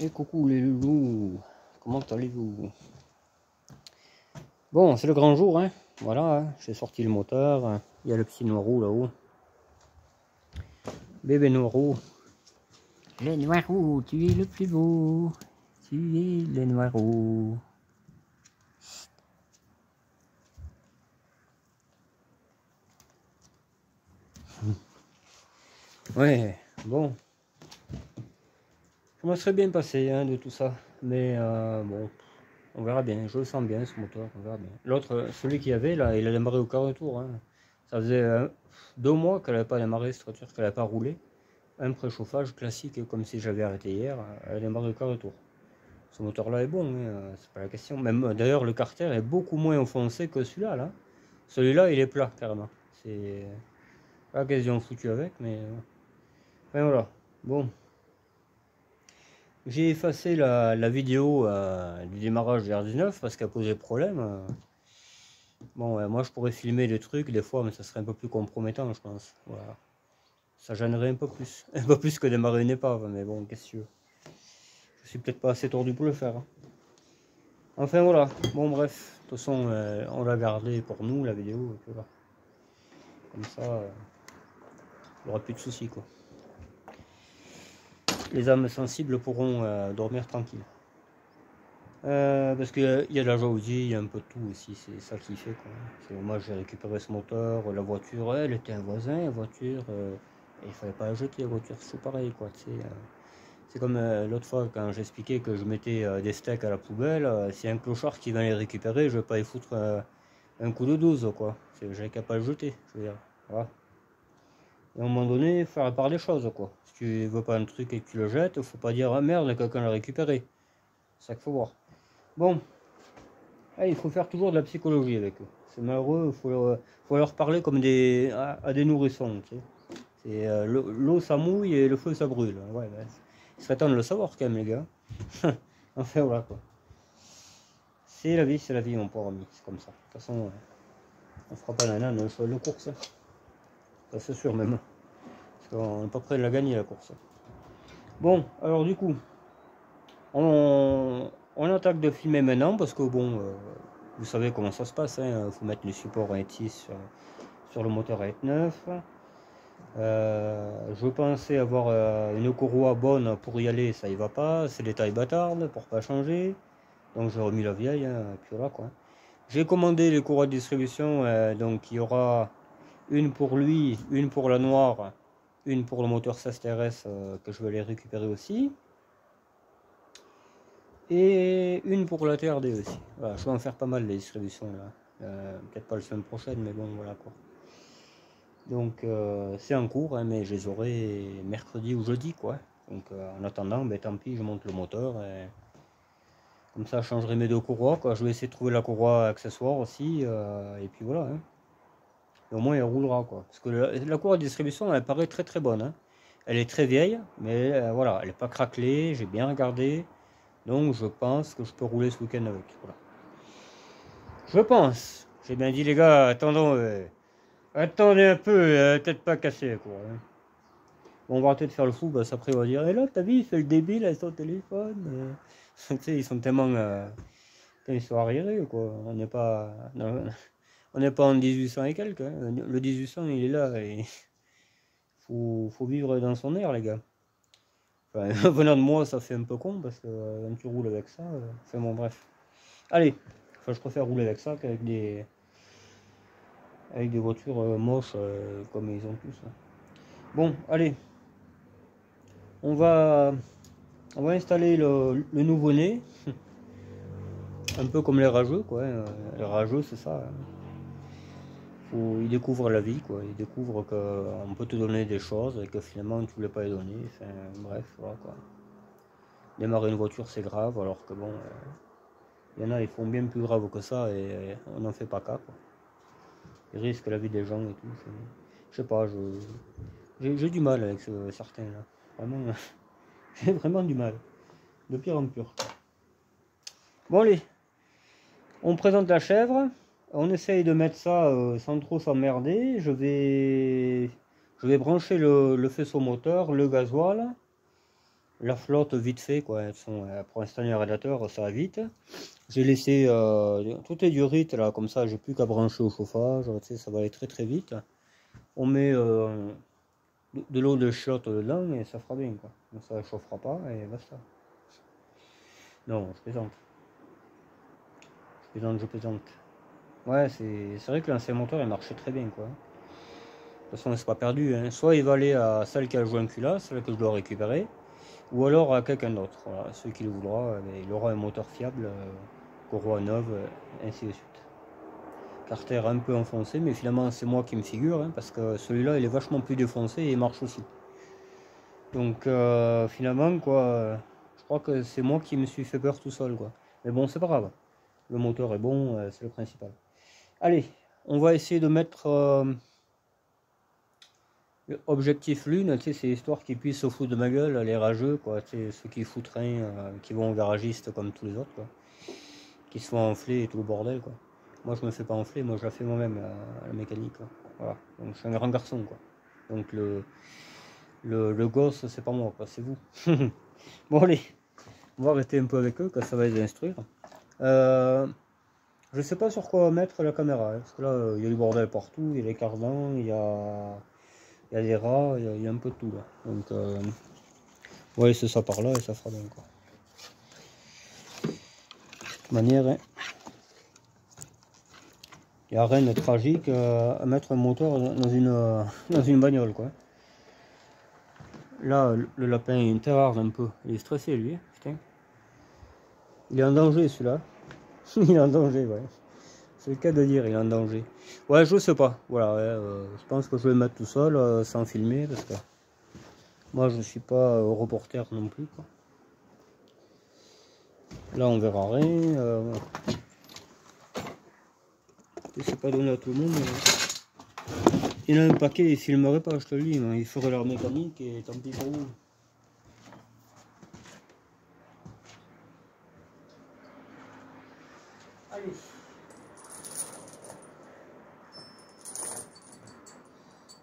Et coucou les loulous, comment allez-vous? Bon, c'est le grand jour, hein. Voilà, hein. J'ai sorti le moteur, hein. Il y a le petit Noirou là-haut. Bébé Noirou. Le Noirou, tu es le plus beau. Tu es le Noirou. Ouais, bon. Je me serais bien passé hein, de tout ça. Mais bon, on verra bien. Je le sens bien ce moteur, on verra bien. L'autre, celui qu'il y avait là, il a démarré au quart de tour. Hein. Ça faisait 2 mois qu'elle n'avait pas démarré cette voiture, qu'elle n'avait pas roulé. Un préchauffage classique comme si j'avais arrêté hier, elle démarre au quart de tour. Ce moteur là est bon, hein, c'est pas la question. Même d'ailleurs le carter est beaucoup moins enfoncé que celui-là là. Celui-là il est plat carrément. C'est pas question foutu avec, mais enfin, voilà. Bon. J'ai effacé la vidéo du démarrage du R19 parce qu'elle posait problème. Bon, moi je pourrais filmer des trucs des fois, mais ça serait un peu plus compromettant, je pense. Voilà. Ça gênerait un peu plus. Un peu plus que démarrer une épave, mais bon, qu'est-ce que tu veux. Je suis peut-être pas assez tordu pour le faire. Hein. Enfin voilà, bon bref, de toute façon on l'a gardé pour nous la vidéo, et voilà. Comme ça, il n'y aura plus de soucis quoi. Les âmes sensibles pourront dormir tranquilles. Parce qu'il y a de la jalousie, il y a un peu de tout aussi, c'est ça qui fait quoi. Moi j'ai récupéré ce moteur, la voiture, elle était un voisin, la voiture, et il fallait pas la jeter la voiture, c'est pareil quoi, tu sais. C'est comme l'autre fois quand j'expliquais que je mettais des steaks à la poubelle, s'il y a un clochard qui vient les récupérer, je vais pas y foutre un coup de 12 quoi. J'ai qu'à pas le jeter, je veux dire. Voilà. Et à un moment donné, il faut faire la part des choses quoi. Si tu veux pas un truc et que tu le jettes, faut pas dire ah merde, quelqu'un l'a récupéré. C'est ça qu'il faut voir. Bon, il faut faire toujours de la psychologie avec eux. C'est malheureux, faut leur parler comme à des nourrissons. Tu sais. C'est l'eau ça mouille et le feu ça brûle. Ouais, ben, il serait temps de le savoir quand même les gars. Enfin voilà quoi. C'est la vie mon pauvre ami, c'est comme ça. De toute façon, on fera pas la nana on choix de course. Hein. Ça c'est sûr même. Parce qu'on n'est pas prêt de la gagner la course. Bon, alors du coup, on attaque de filmer maintenant parce que bon, vous savez comment ça se passe. Il faut mettre les supports AET sur le moteur AET9. Je pensais avoir une courroie bonne pour y aller, ça y va pas. C'est des tailles bâtardes pour pas changer. Donc j'ai remis la vieille, hein, et puis voilà quoi. J'ai commandé les courroies de distribution, donc il y aura une pour lui, une pour la noire, une pour le moteur SAS-TRS que je vais les récupérer aussi. Et une pour la TRD aussi. Voilà, je vais en faire pas mal les distributions là. Peut-être pas la semaine prochaine, mais bon voilà quoi. Donc c'est en cours, hein, mais je les aurai mercredi ou jeudi quoi. Donc en attendant, ben, tant pis, je monte le moteur. Et comme ça, je changerai mes deux courroies quoi. Je vais essayer de trouver la courroie accessoire aussi. Et puis voilà. Hein. Et au moins, elle roulera quoi. Parce que la courroie de distribution, elle paraît très très bonne. Hein. Elle est très vieille, mais voilà, elle n'est pas craquelée. J'ai bien regardé. Donc je pense que je peux rouler ce week-end avec. Voilà. Je pense. J'ai bien dit les gars, attendez un peu, tête pas cassée quoi. Hein. Bon, on va peut-être faire le fou, parce qu'après on va dire, et là, t'as vu, il fait le débile avec son téléphone. Tu sais, ils sont tellement. Ils sont arriérés, quoi. On n'est pas en 1800 et quelques. Hein. Le 1800, il est là. Et faut vivre dans son air, les gars. Enfin, venant de moi, ça fait un peu con, parce que quand tu roules avec ça. Enfin, bon, bref. Allez, enfin, je préfère rouler avec ça qu'avec des voitures moches comme ils ont tous. Hein. Bon, allez. On va, on va installer le nouveau-né. Un peu comme les rageux, quoi. Hein. Les rageux, c'est ça. Hein. Ils découvrent la vie, quoi. Ils découvrent qu'on peut te donner des choses et que finalement tu voulais pas les donner. Enfin, bref, voilà, quoi. Démarrer une voiture, c'est grave, alors que bon, il y en a, ils font bien plus grave que ça et on n'en fait pas cas, quoi. Ils risquent la vie des gens et tout. Je sais pas, j'ai du mal avec certains là. Vraiment, j'ai vraiment du mal. De pire en pire. Bon, allez, on présente la chèvre. On essaye de mettre ça sans trop s'emmerder. Je vais brancher le faisceau moteur, le gasoil. la flotte vite fait, quoi. Elles sont, pour installer un radiateur, ça va vite. J'ai laissé tout est du rythme là, comme ça, j'ai plus qu'à brancher au chauffage, tu sais, ça va aller très très vite. On met de l'eau de chiotte dedans et ça fera bien, quoi. Donc ça ne chauffera pas et basta. Non, je plaisante. Je plaisante, je plaisante. Ouais, c'est vrai que l'ancien moteur il marchait très bien, quoi. De toute façon, c'est pas perdu, hein. Soit il va aller à celle qui a joué un culasse, celle que je dois récupérer, ou alors à quelqu'un d'autre. Voilà, celui qui le voudra, il aura un moteur fiable, courroie neuve, ainsi de suite. Carter un peu enfoncé, mais finalement c'est moi qui me figure, hein, parce que celui-là il est vachement plus défoncé et il marche aussi. Donc finalement, quoi, je crois que c'est moi qui me suis fait peur tout seul, quoi. Mais bon, c'est pas grave. Le moteur est bon, c'est le principal. Allez, on va essayer de mettre objectif lune, tu sais, c'est histoire qu'ils puissent se foutre de ma gueule, les rageux, quoi, tu sais, ceux qui foutent rien, qui vont au garagiste comme tous les autres, quoi, qui se font enfler et tout le bordel, quoi. Moi, je me fais pas enfler, moi, je la fais moi-même, la mécanique, quoi. Voilà, donc je suis un grand garçon, quoi. Donc le gosse, c'est pas moi, quoi, c'est vous. Bon, allez, on va arrêter un peu avec eux, que ça va les instruire. Je sais pas sur quoi mettre la caméra, hein, parce que là, il y a du bordel partout, il y a les cardans, il y a des rats, il y a un peu de tout, là. Donc, on va laisser ça par là et ça fera bien, quoi. De toute manière, hein, il n'y a rien de tragique à mettre un moteur dans une bagnole, quoi. Là, le lapin il tarde un peu, il est stressé, lui, putain. Il est en danger, celui-là. Il est en danger, ouais. C'est le cas de dire, il est en danger. Ouais, je sais pas. Voilà, ouais, je pense que je vais le mettre tout seul, sans filmer, parce que moi, je suis pas reporter non plus, quoi. Là, on verra rien. C'est pas donné à tout le monde. Il y en a un paquet, ils filmeraient pas, je te le dis. Mais ils feraient leur mécanique et tant pis pour vous. Allez.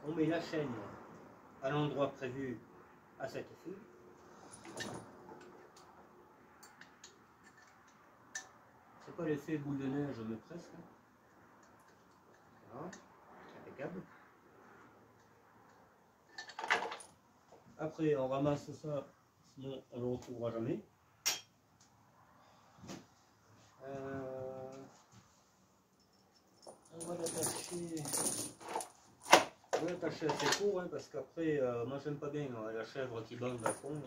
On met la chaîne à l'endroit prévu à cet effet. C'est pas l'effet boule de neige, mais presque. Voilà, impeccable. Après, on ramasse ça, sinon on ne le retrouvera jamais. On va l'attacher. On va l'attacher assez court, hein, parce qu'après, moi j'aime pas bien la chèvre qui bande à fond.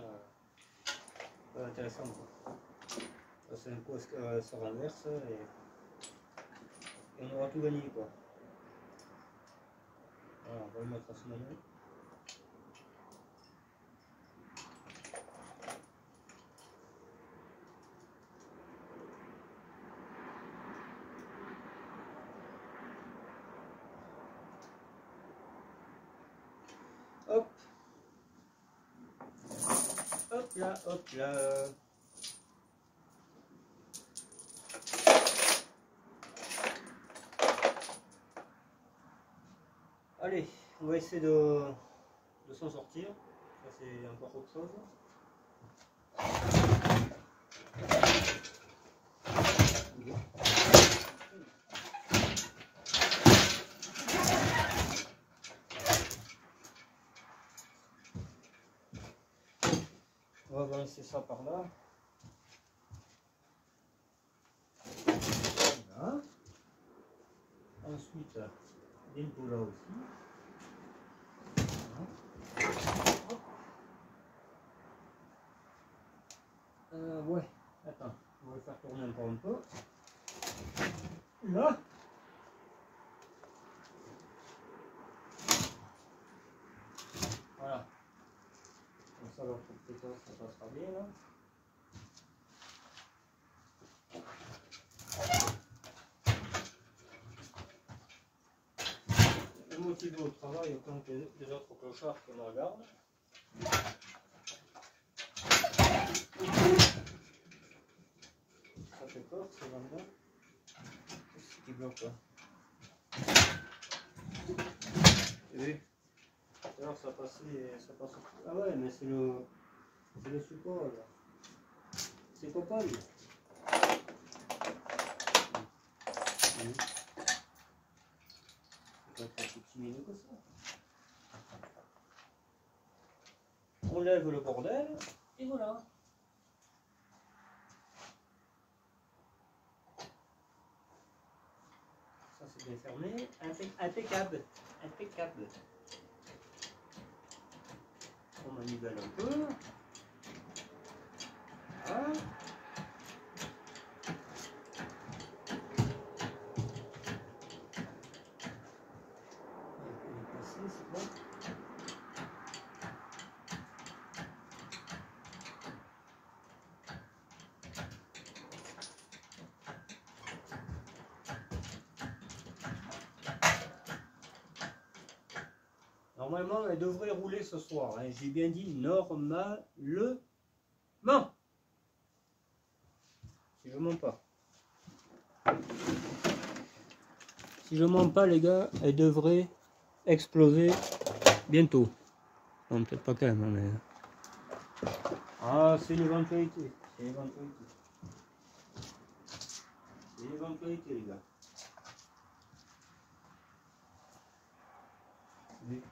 Pas intéressant, quoi. C'est un coup, ça renverse et on aura tout gagné, quoi. Voilà, on va le mettre à ce moment. Hop. Hop là, hop là. Allez, on va essayer de s'en sortir. Ça c'est encore autre chose. On va balancer ça par là. Voilà. Ensuite, des pots là aussi. Ouais, attends, on va le faire tourner encore un peu. Là. Voilà. Comme ça, l'autre côté, ça passera bien là. Je suis motivé au travail autant que les autres clochards qui me regardent. Ça fait peur, c'est vraiment. Qu'est-ce qui bloque là? Vous avez vu? Alors ça passe. Ah ouais, mais c'est le. C'est le support là. C'est copain lui. C'est pas si timide que ça. On lève le bordel et voilà. Ça c'est bien fermé. Impeccable. Impeccable. On manivelle un peu. Voilà. Normalement, elle devrait rouler ce soir. Hein. J'ai bien dit normalement. Si je mens pas. Si je mens pas, les gars, elle devrait exploser bientôt. Non, peut-être pas quand même, mais... Ah, c'est une éventualité. C'est une éventualité. C'est une éventualité, les gars. Oui.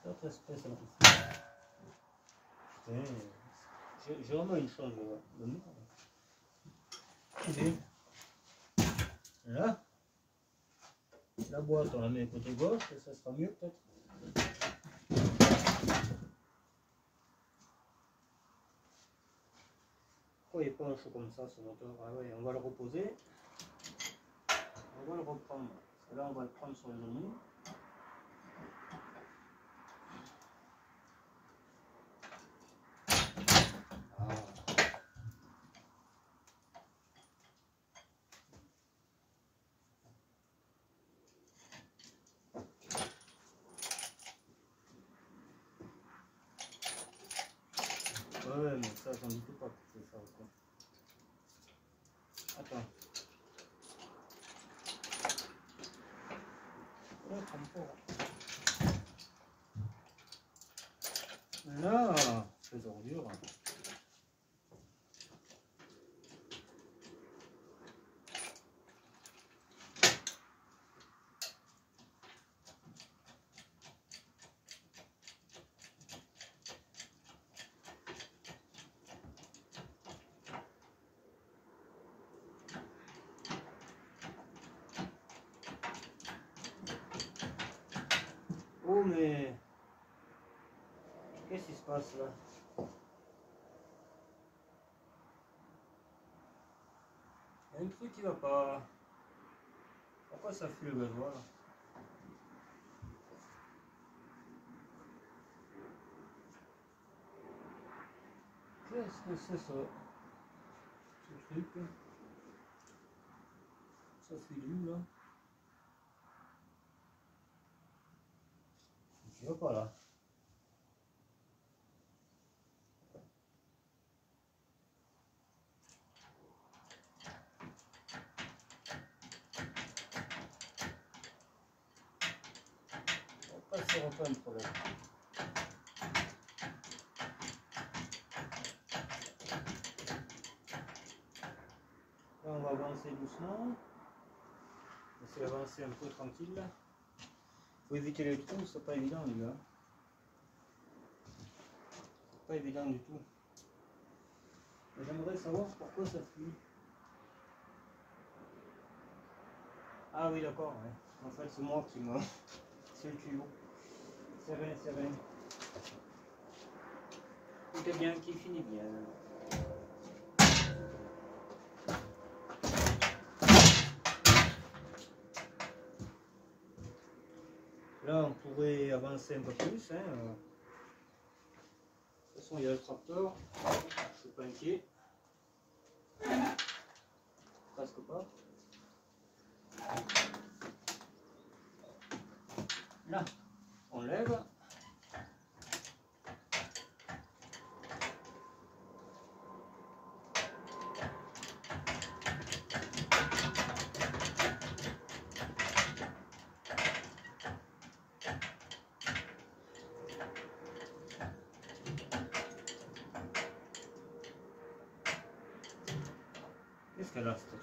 L'autre espèce, là. J'ai vraiment une chance de merde. Là, la boîte, on la met côté gauche, et ça sera mieux peut-être. Pourquoi il penche comme ça ce moteur? Ah ouais, on va le reposer. On va le reprendre. Parce que là, on va le prendre sur le genou. Ouais, mais ça, j'en doute pas que tu fais ça aussi. Attends. Ouais, comme ça. Là, c'est ordure. Oh, mais... Qu'est-ce qui se passe là? Il y a un truc qui va pas. Pourquoi ça fuit le gasoil? Qu'est-ce que c'est ça? Ce truc? Ça fuit d'où là? Je vois pas là. On va passer un peu un problème. Là, on va avancer doucement. Essayer d'avancer un peu tranquille. Faut éviter les trous, c'est pas évident, les gars. C'est pas évident du tout. Mais j'aimerais savoir pourquoi ça fuit. Ah oui, d'accord, ouais. En fait, c'est moi qui me... C'est le tuyau. C'est vrai, c'est vrai. Tout est bien qui finit bien. Là, on pourrait avancer un peu plus. Hein. De toute façon, il y a le tracteur. Je suis pas inquiet. Presque pas. Là, on lève. qu'elle a, cette truc.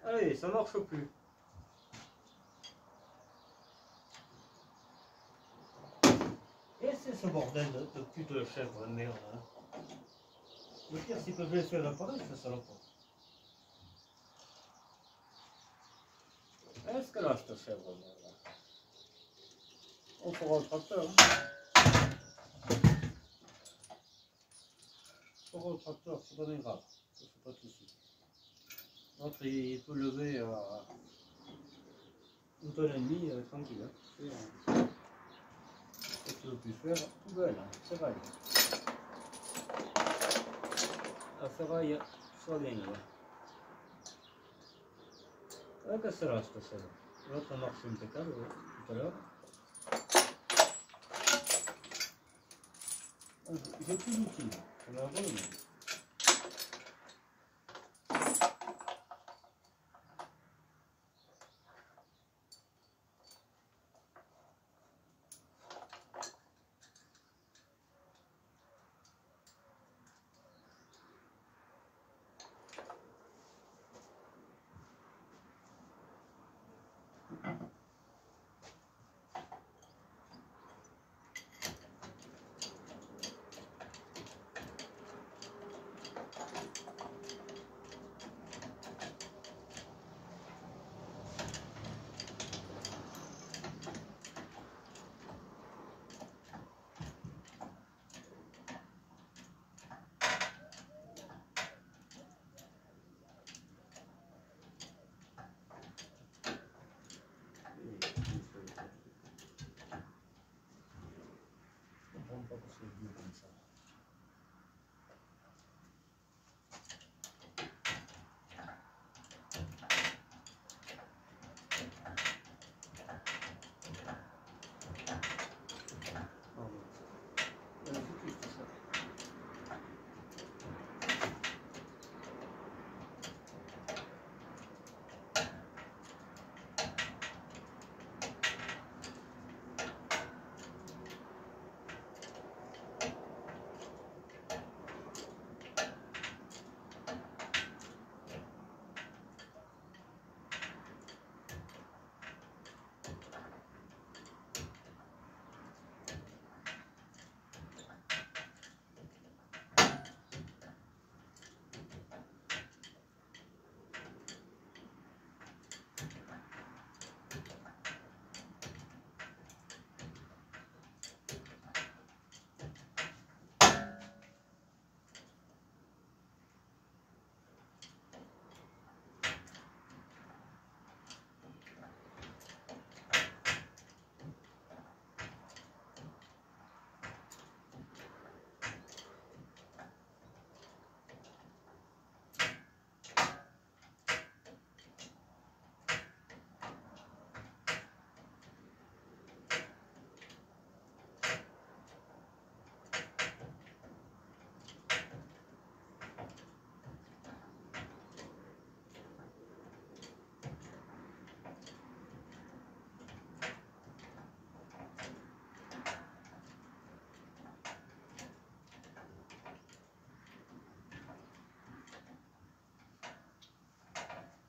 Allez, ça marche plus. Et c'est ce bordel de pute de chèvre, merde. Hein. Le pire, c'est que je vais faire l'appareil, ça salope. Est-ce que là, cette chèvre, merde. On fera au tracteur. Hein. On fera au tracteur, c'est pas bien grave. Ça fait pas de soucis. L'autre, il peut lever à 1,5 tonne, tranquille. Hein. Ce que tu veux plus faire, poubelle, hein. C'est vrai. La ferraille, soit bien là. Ouais, que c'est là, cette selle. L'autre marche impeccable, ouais, tout à l'heure. J'ai plus d'outils, c'est la bonne. Pas parce que je dis comme ça.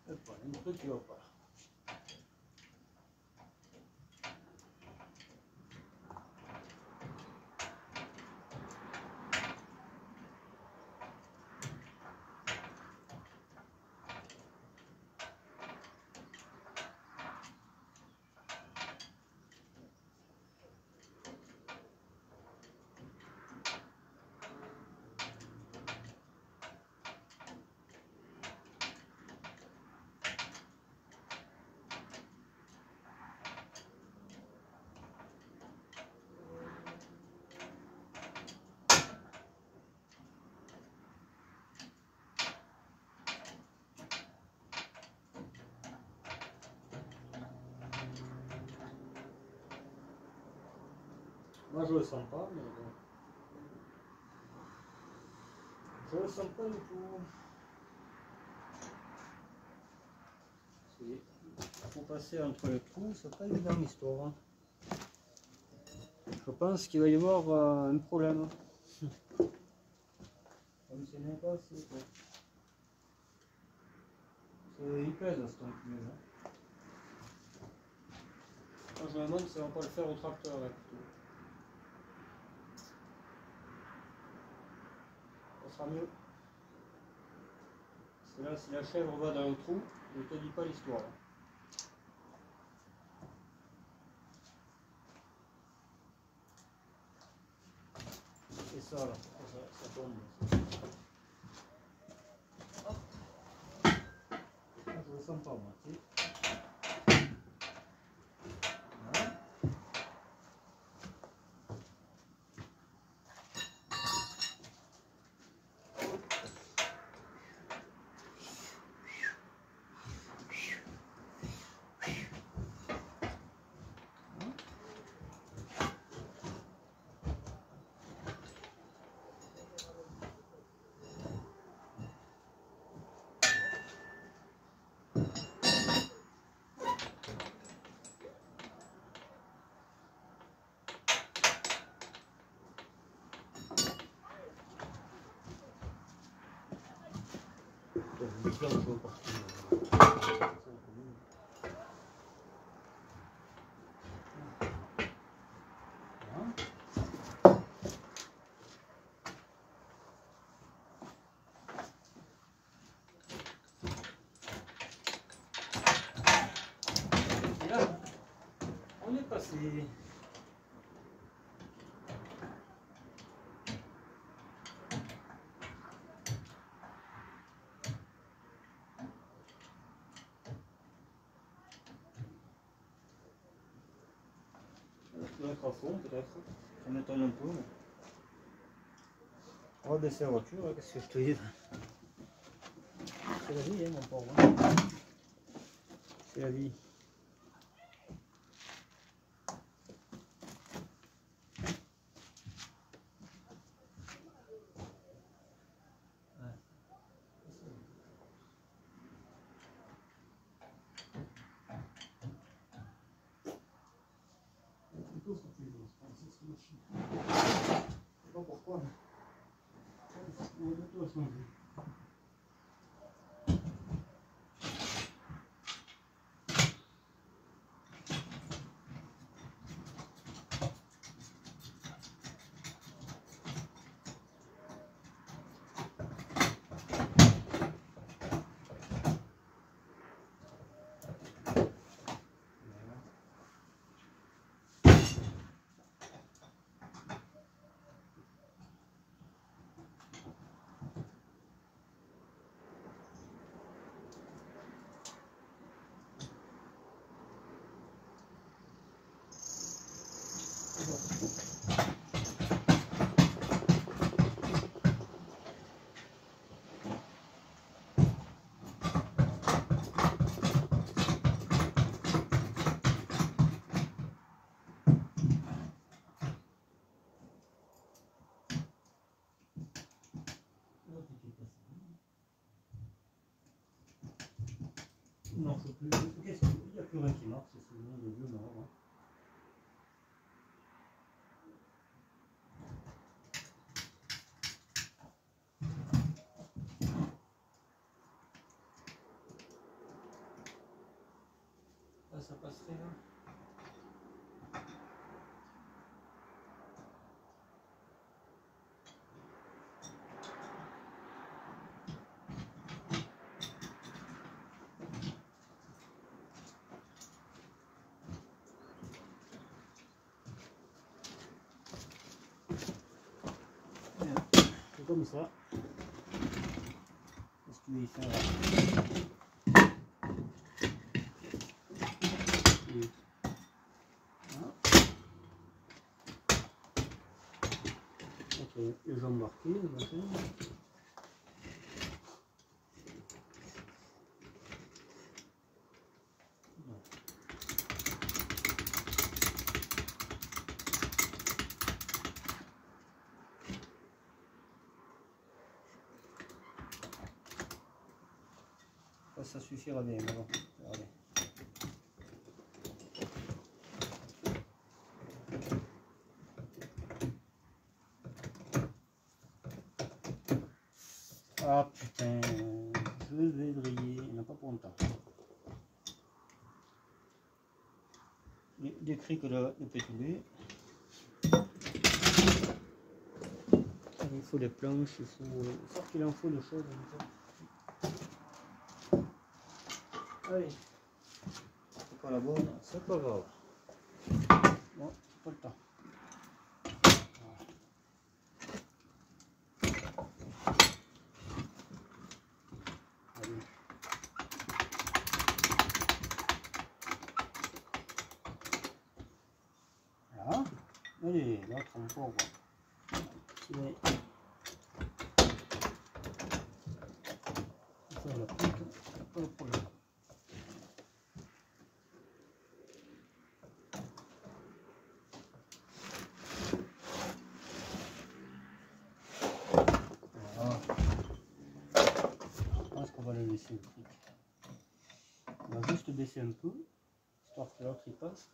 Un truc qui va pas. Moi je le sens pas, mais bon. Je le sens pas du tout. Il faut passer entre les trous, c'est pas évident l'histoire. Je pense qu'il va y avoir un problème. Comme ce n'est pas assez. Il pèse ce ton plus. Moi je me demande si on va pas le faire au tracteur là plutôt. Ça sera mieux. Parce que là si la chèvre va dans le trou, je te dis pas l'histoire. C'est ça là, ça tombe. Hop. Je le sens pas moi, tu sais. Voilà. Et là, on est passé. Je vais être à fond peut-être, ça m'étonne un peu. Mais... on va baisser la voiture, qu'est-ce que je te dis? C'est la vie, hein, mon pauvre. C'est la vie. Je sais pas pourquoi. On va bientôt la changer. Non, je peux plus. Qu'est-ce qu'il n'y a plus rien qui marche, c'est souvent le vieux mort. Hein. Là, ça passerait là. C'est comme ça. Qu'est-ce que tu veux y faire là? Ok, les jambes marquées, le machin. ça suffira bien. Mais bon, regardez. Ah putain, je vais vriller, il n'y en a pas pour longtemps. Des criques de pétouler. Il faut des planches, il faut. Sauf qu'il en faut de choses. Allez, c'est pas la bonne, c'est pas grave. Bon, c'est pas le temps. Allez. Voilà. Allez, l'autre encore. Ouais. Ça, la pique, c'est pas le problème. Voilà. Je pense qu'on va le laisser le truc. On va juste baisser un peu, histoire que l'autre il passe.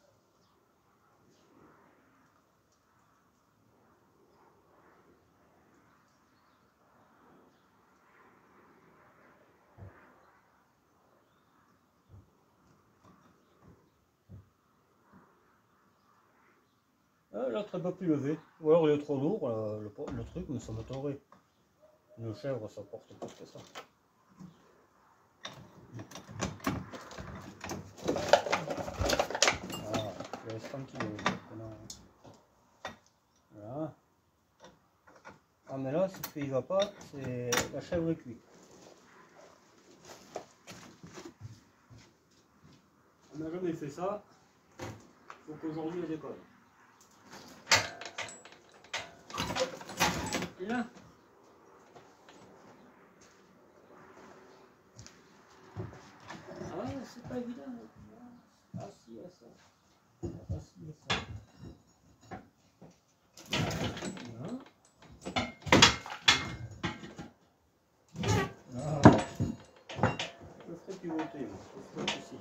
L'autre elle ne peut plus lever. Ou alors il est trop lourd, le truc, mais ça m'étonnerait. Une chèvre ça porte plus que ça. Voilà, je laisse tranquille. Voilà. Ah mais là, ce qui ne va pas, c'est la chèvre est cuite. On n'a jamais fait ça. Il faut qu'aujourd'hui elle décolle. Et là, ah c'est pas évident. Ah si, à ça. Ah si, à ça. Voilà. Ah. Je ferai pivoter, je ferai ici.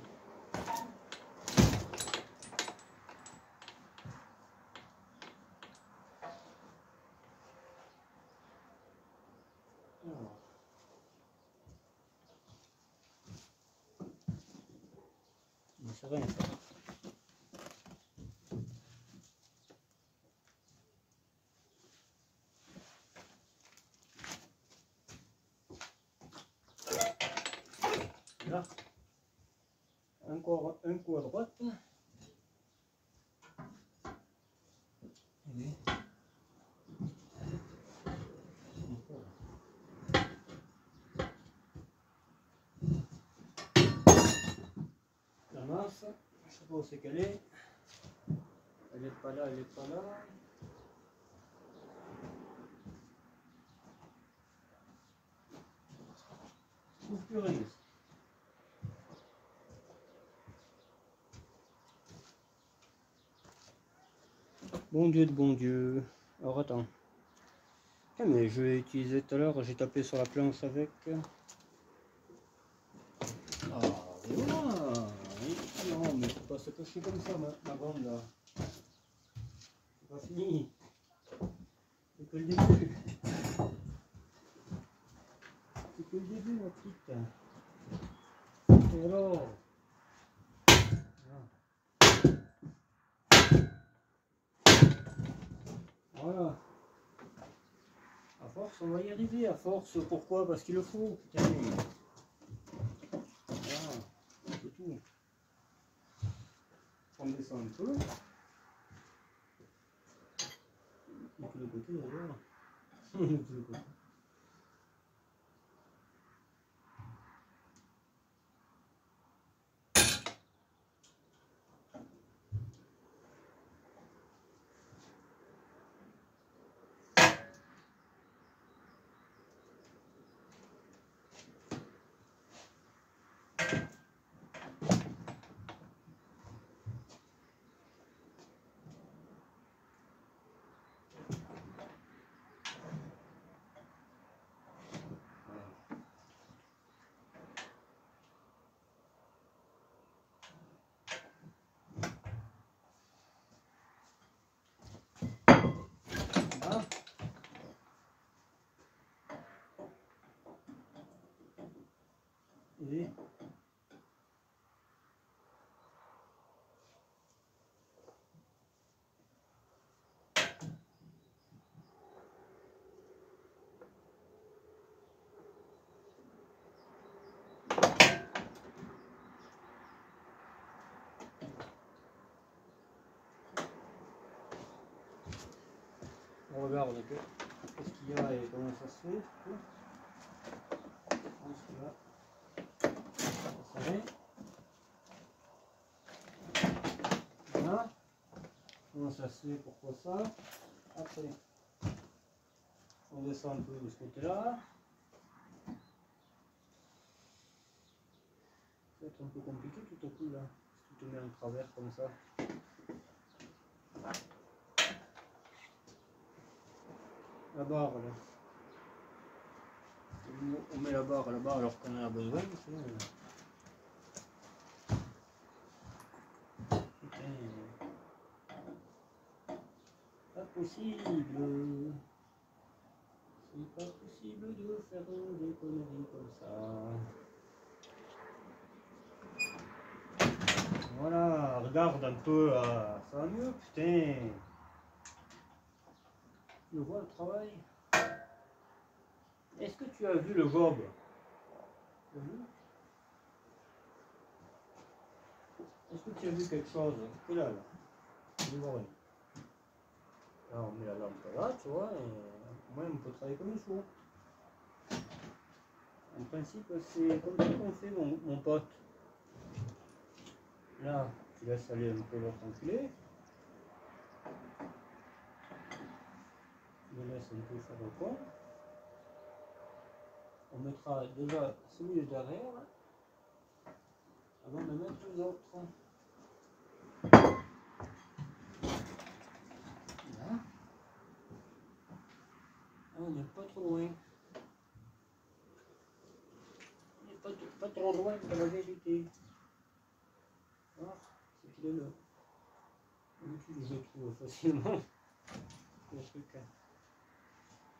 Alors. Mais c'est rien ça. Là. Encore un coup à droite. Allez. La masse, je sais pas où c'est qu'elle est. Elle est pas là, elle est pas là. Je trouve plus rien. Bon Dieu de bon Dieu. Alors attends. Ah, mais je l'ai utilisé tout à l'heure, j'ai tapé sur la planche avec. Ah, et voilà. Oui, non, mais faut pas se cacher comme ça, ma bande là. C'est pas fini. C'est que le début. C'est que le début, ma petite. Et alors? Voilà. À force, on va y arriver. À force, pourquoi? Parce qu'il le faut. Putain. Voilà. C'est tout. On descend un peu. De tous les côtés, d'ailleurs. De tous les côtés. passer. On regarde qu'est-ce qu'il y a et comment ça se fait. Je pense qu'il va serrer. Voilà. Comment ça se fait, pourquoi ça. Après, on descend un peu de ce côté-là. Ça va être un peu compliqué tout à coup là. Si tu te mets en travers comme ça. La barre là. On met la barre alors qu'on en a besoin. Pas possible. C'est pas possible de faire des conneries comme ça. Voilà, regarde un peu là. Ça va mieux, putain. Tu le vois le travail? Est-ce que tu as vu le job? Tu as vu? Est-ce que tu as vu quelque chose? C'est là, là. Là, on met la lampe là, tu vois, et au moins on peut travailler comme il faut. En principe, c'est comme ça qu'on fait, mon pote. Là, tu laisses aller un peu l'autre enculé. Tu le laisses un peu faire le con. On mettra déjà celui de derrière avant de mettre les autres. Là. Ah, on n'est pas trop loin. On n'est pas trop loin de la vérité. Ah, c'est qu'il est là. D'habitude, je trouve facilement le truc.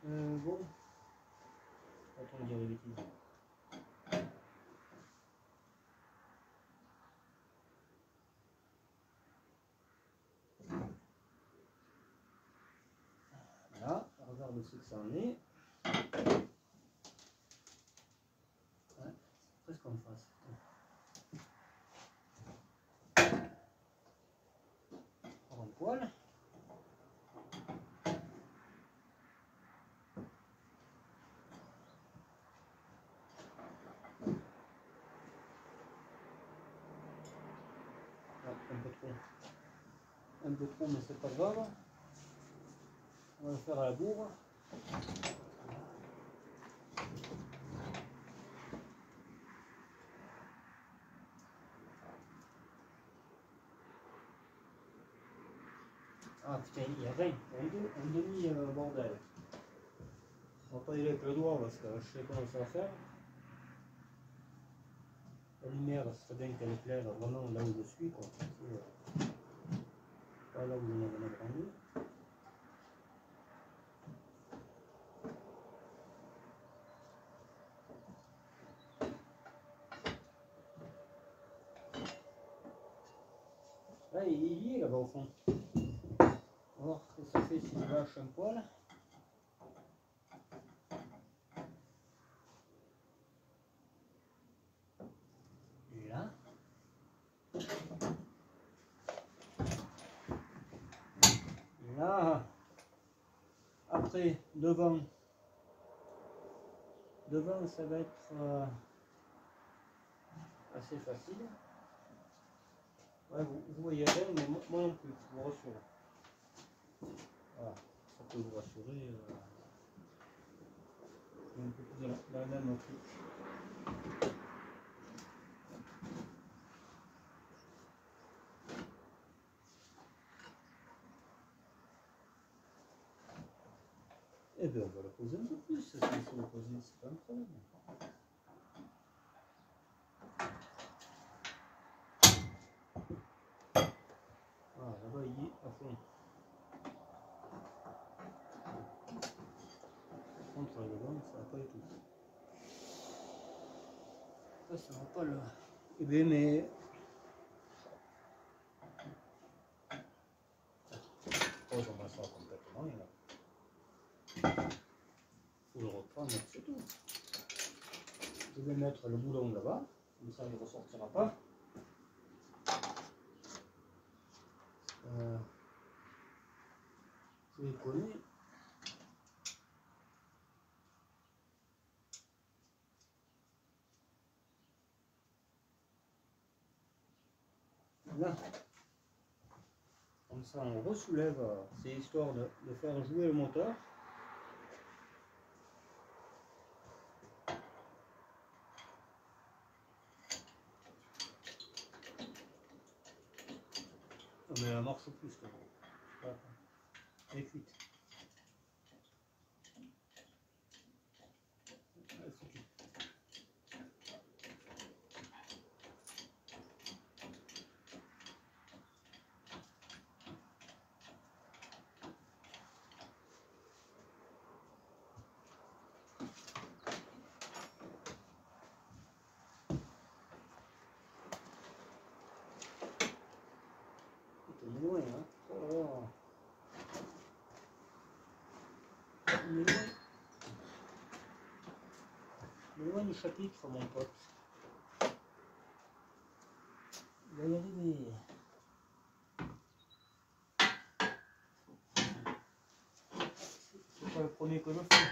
Bon. Attends, dire les bêtises. Voilà, regarde ce que ça en est. Ouais, presque en face. On un poil. Un peu trop, mais c'est pas grave. On va le faire à la bourre. Ah putain, il y a rien. Un demi bordel. On va pas y aller avec le doigt parce que je sais comment ça va faire. La lumière, ce serait bien qu'elle éclaire vraiment là où je suis, quoi. Pas là où on a grandi. Là, il y est là-bas au fond. On va voir ce que ça fait si je lâche un poil. Là. Là. Après, devant. Devant, ça va être assez facile. Ouais, vous voyez rien, mais moi non plus, je vous rassure. Voilà, ça peut vous rassurer. Un peu plus dans la même truc. Eh bien, on va la poser un peu plus, c'est ça, c'est la poser, c'est pas un problème. Ah, là-bas, il est à fond. Par contre, le devant, ça va pas du tout. après ça va pas le... Eh bien, mais... Oh, j'en passe ça complètement, là. Faut le reprendre, c'est tout. Je vais mettre le boulon là-bas, comme ça il ne ressortira pas. Je les connais. Là. Comme ça on ressoulève, c'est histoire de faire jouer le moteur. Mais elle marche plus que moi. Elle est cuite. On est loin, hein. Oh. On est loin. On est loin du chapitre, mon pote. Il va y arriver. C'est pas le premier que je fais.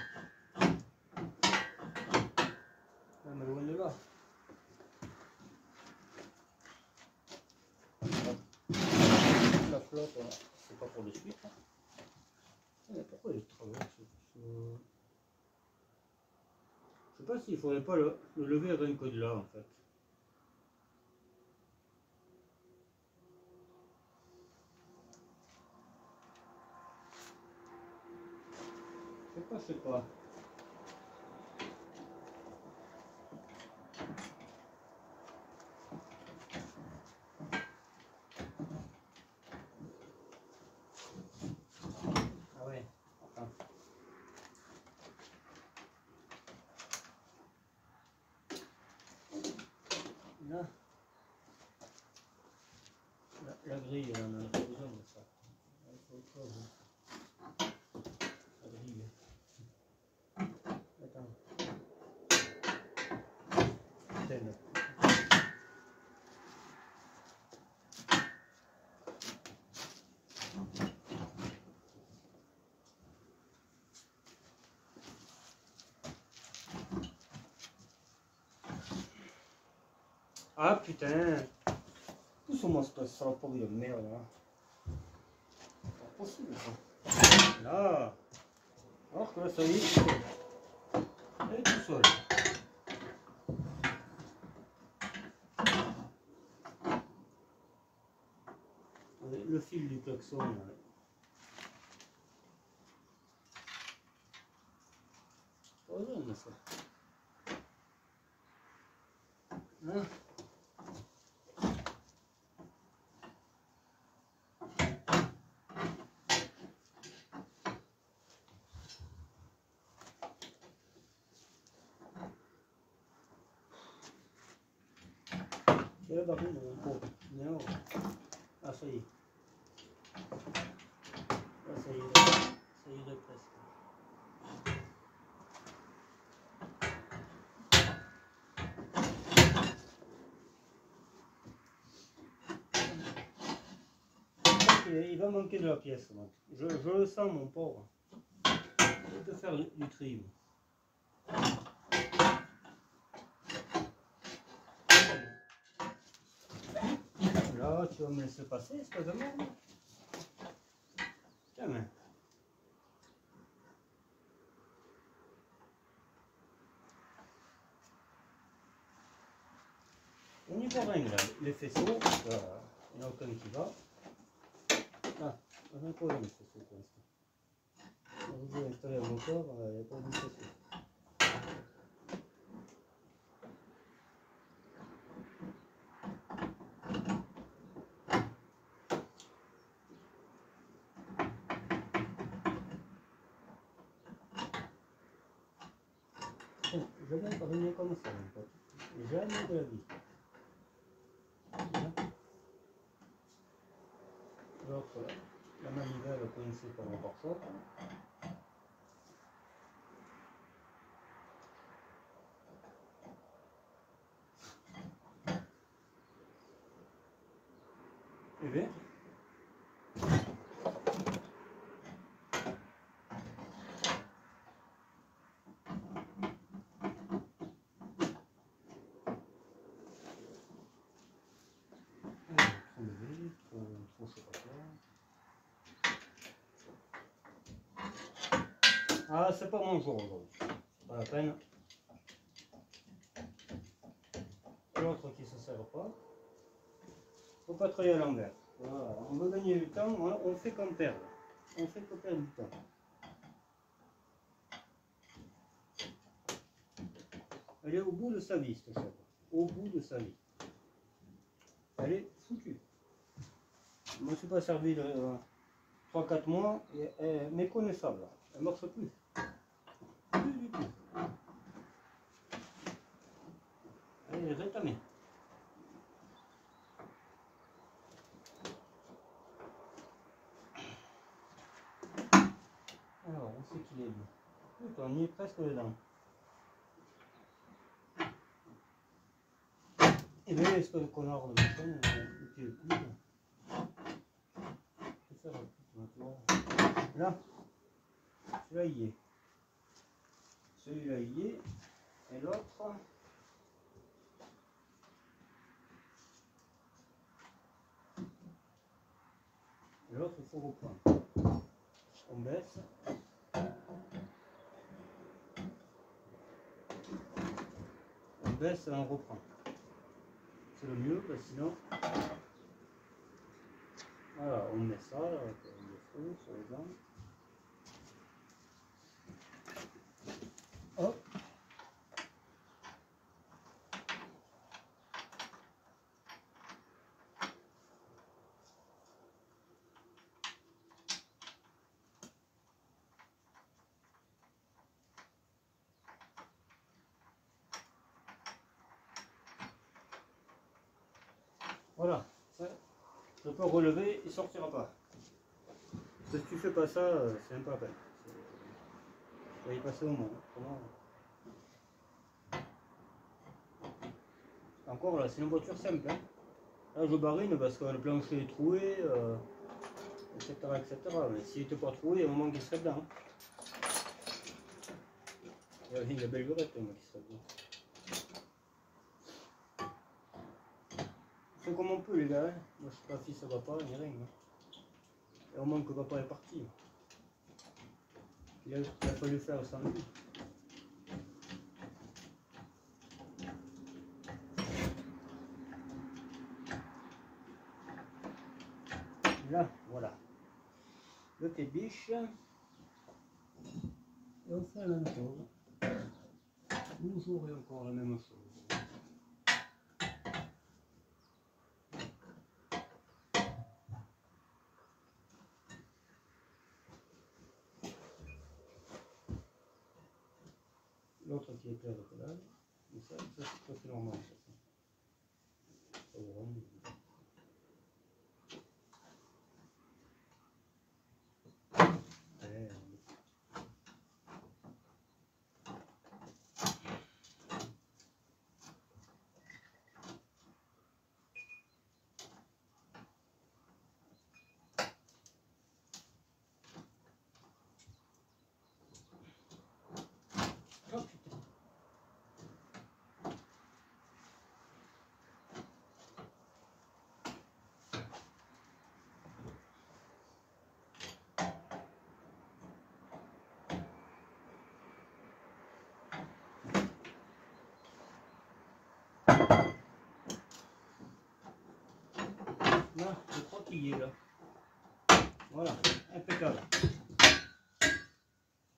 Même loin de là. La flotte, c'est pas pour de suite. Pourquoi il traverse? Je sais pas s'il faudrait pas le lever rien que de là en fait. Je sais pas. Ah ouais. Enfin. Là. La grille, on en a pas besoin de ça. La grille. Attends. Antenne. Ah putain. Tout sur mon stress, ça va pas de merde là. C'est pas possible ça. Là. Alors que là ça y est. Elle est tout seul. Le fil du klaxon là. Pas besoin de ça. Hein? C'est la barine un peu. Non. Ah ça y est. Ah, ça y irait presque. Il va manquer de la pièce. Je le sens, mon pauvre. Je peux faire du trim. Là, tu vas me laisser passer, espèce de merde. Tiens, mais. On y voit rien là. Les faisceaux, il n'y en a aucun qui va. Ah, on n'a pas les faisceaux pour l'instant. On veut installer un moteur, il n'y a pas de faisceaux. Je viens pas venir comme ça, mon pote. Jamais de la vie. L'autre, la manivelle coincée par le pare-choc. Et bien, trop je sais pas quoi. Ah, c'est pas mon jour aujourd'hui. C'est pas la peine. L'autre qui se sert pas. Faut pas travailler à l'envers. Voilà. On veut gagner du temps, on fait comme perdre. On fait que perdre du temps. Elle est au bout de sa vie, cette chèvre. Au bout de sa vie. Elle est foutue. Je ne me suis pas servi de 3-4 mois et elle est méconnaissable. Elle ne marche plus. Plus du tout. Elle est rétamée. Alors, où c'est qu'il est lui? Putain, on y est presque dedans. Et bien, est-ce que le connard de machin, il est cool. Là, celui-là y est. Celui-là y est. Et l'autre. Et l'autre, il faut reprendre. On baisse. On baisse et on reprend. C'est le mieux, parce que sinon. Voilà, on met ça avec le feu sur les dents. Hop. Voilà, ça, je peux relever, il ne sortira pas. Si tu fais pas ça, c'est un peu à peine. Tu vas y passer au moins. Encore là, c'est une voiture simple. Hein. Là, je barine parce que le plancher est troué, etc., etc. Mais s'il n'était pas troué, il y a un moment qu'il serait dedans. Il y a belle lurette, moi, qui serait dedans. On fait comme on peut, les gars. Hein. Moi, je suis pas fils à papa, ni rien. Hein. Et au moins que papa est parti. Il a fallu faire sans lui. Là, voilà. Le biche. Et on fait la même chose. Toujours et encore la même chose. L'autre qui éclaire le pédale. Mais ça c'est tout à fait normal. Ça vous rend. Là, je crois qu'il y est là. Voilà, impeccable.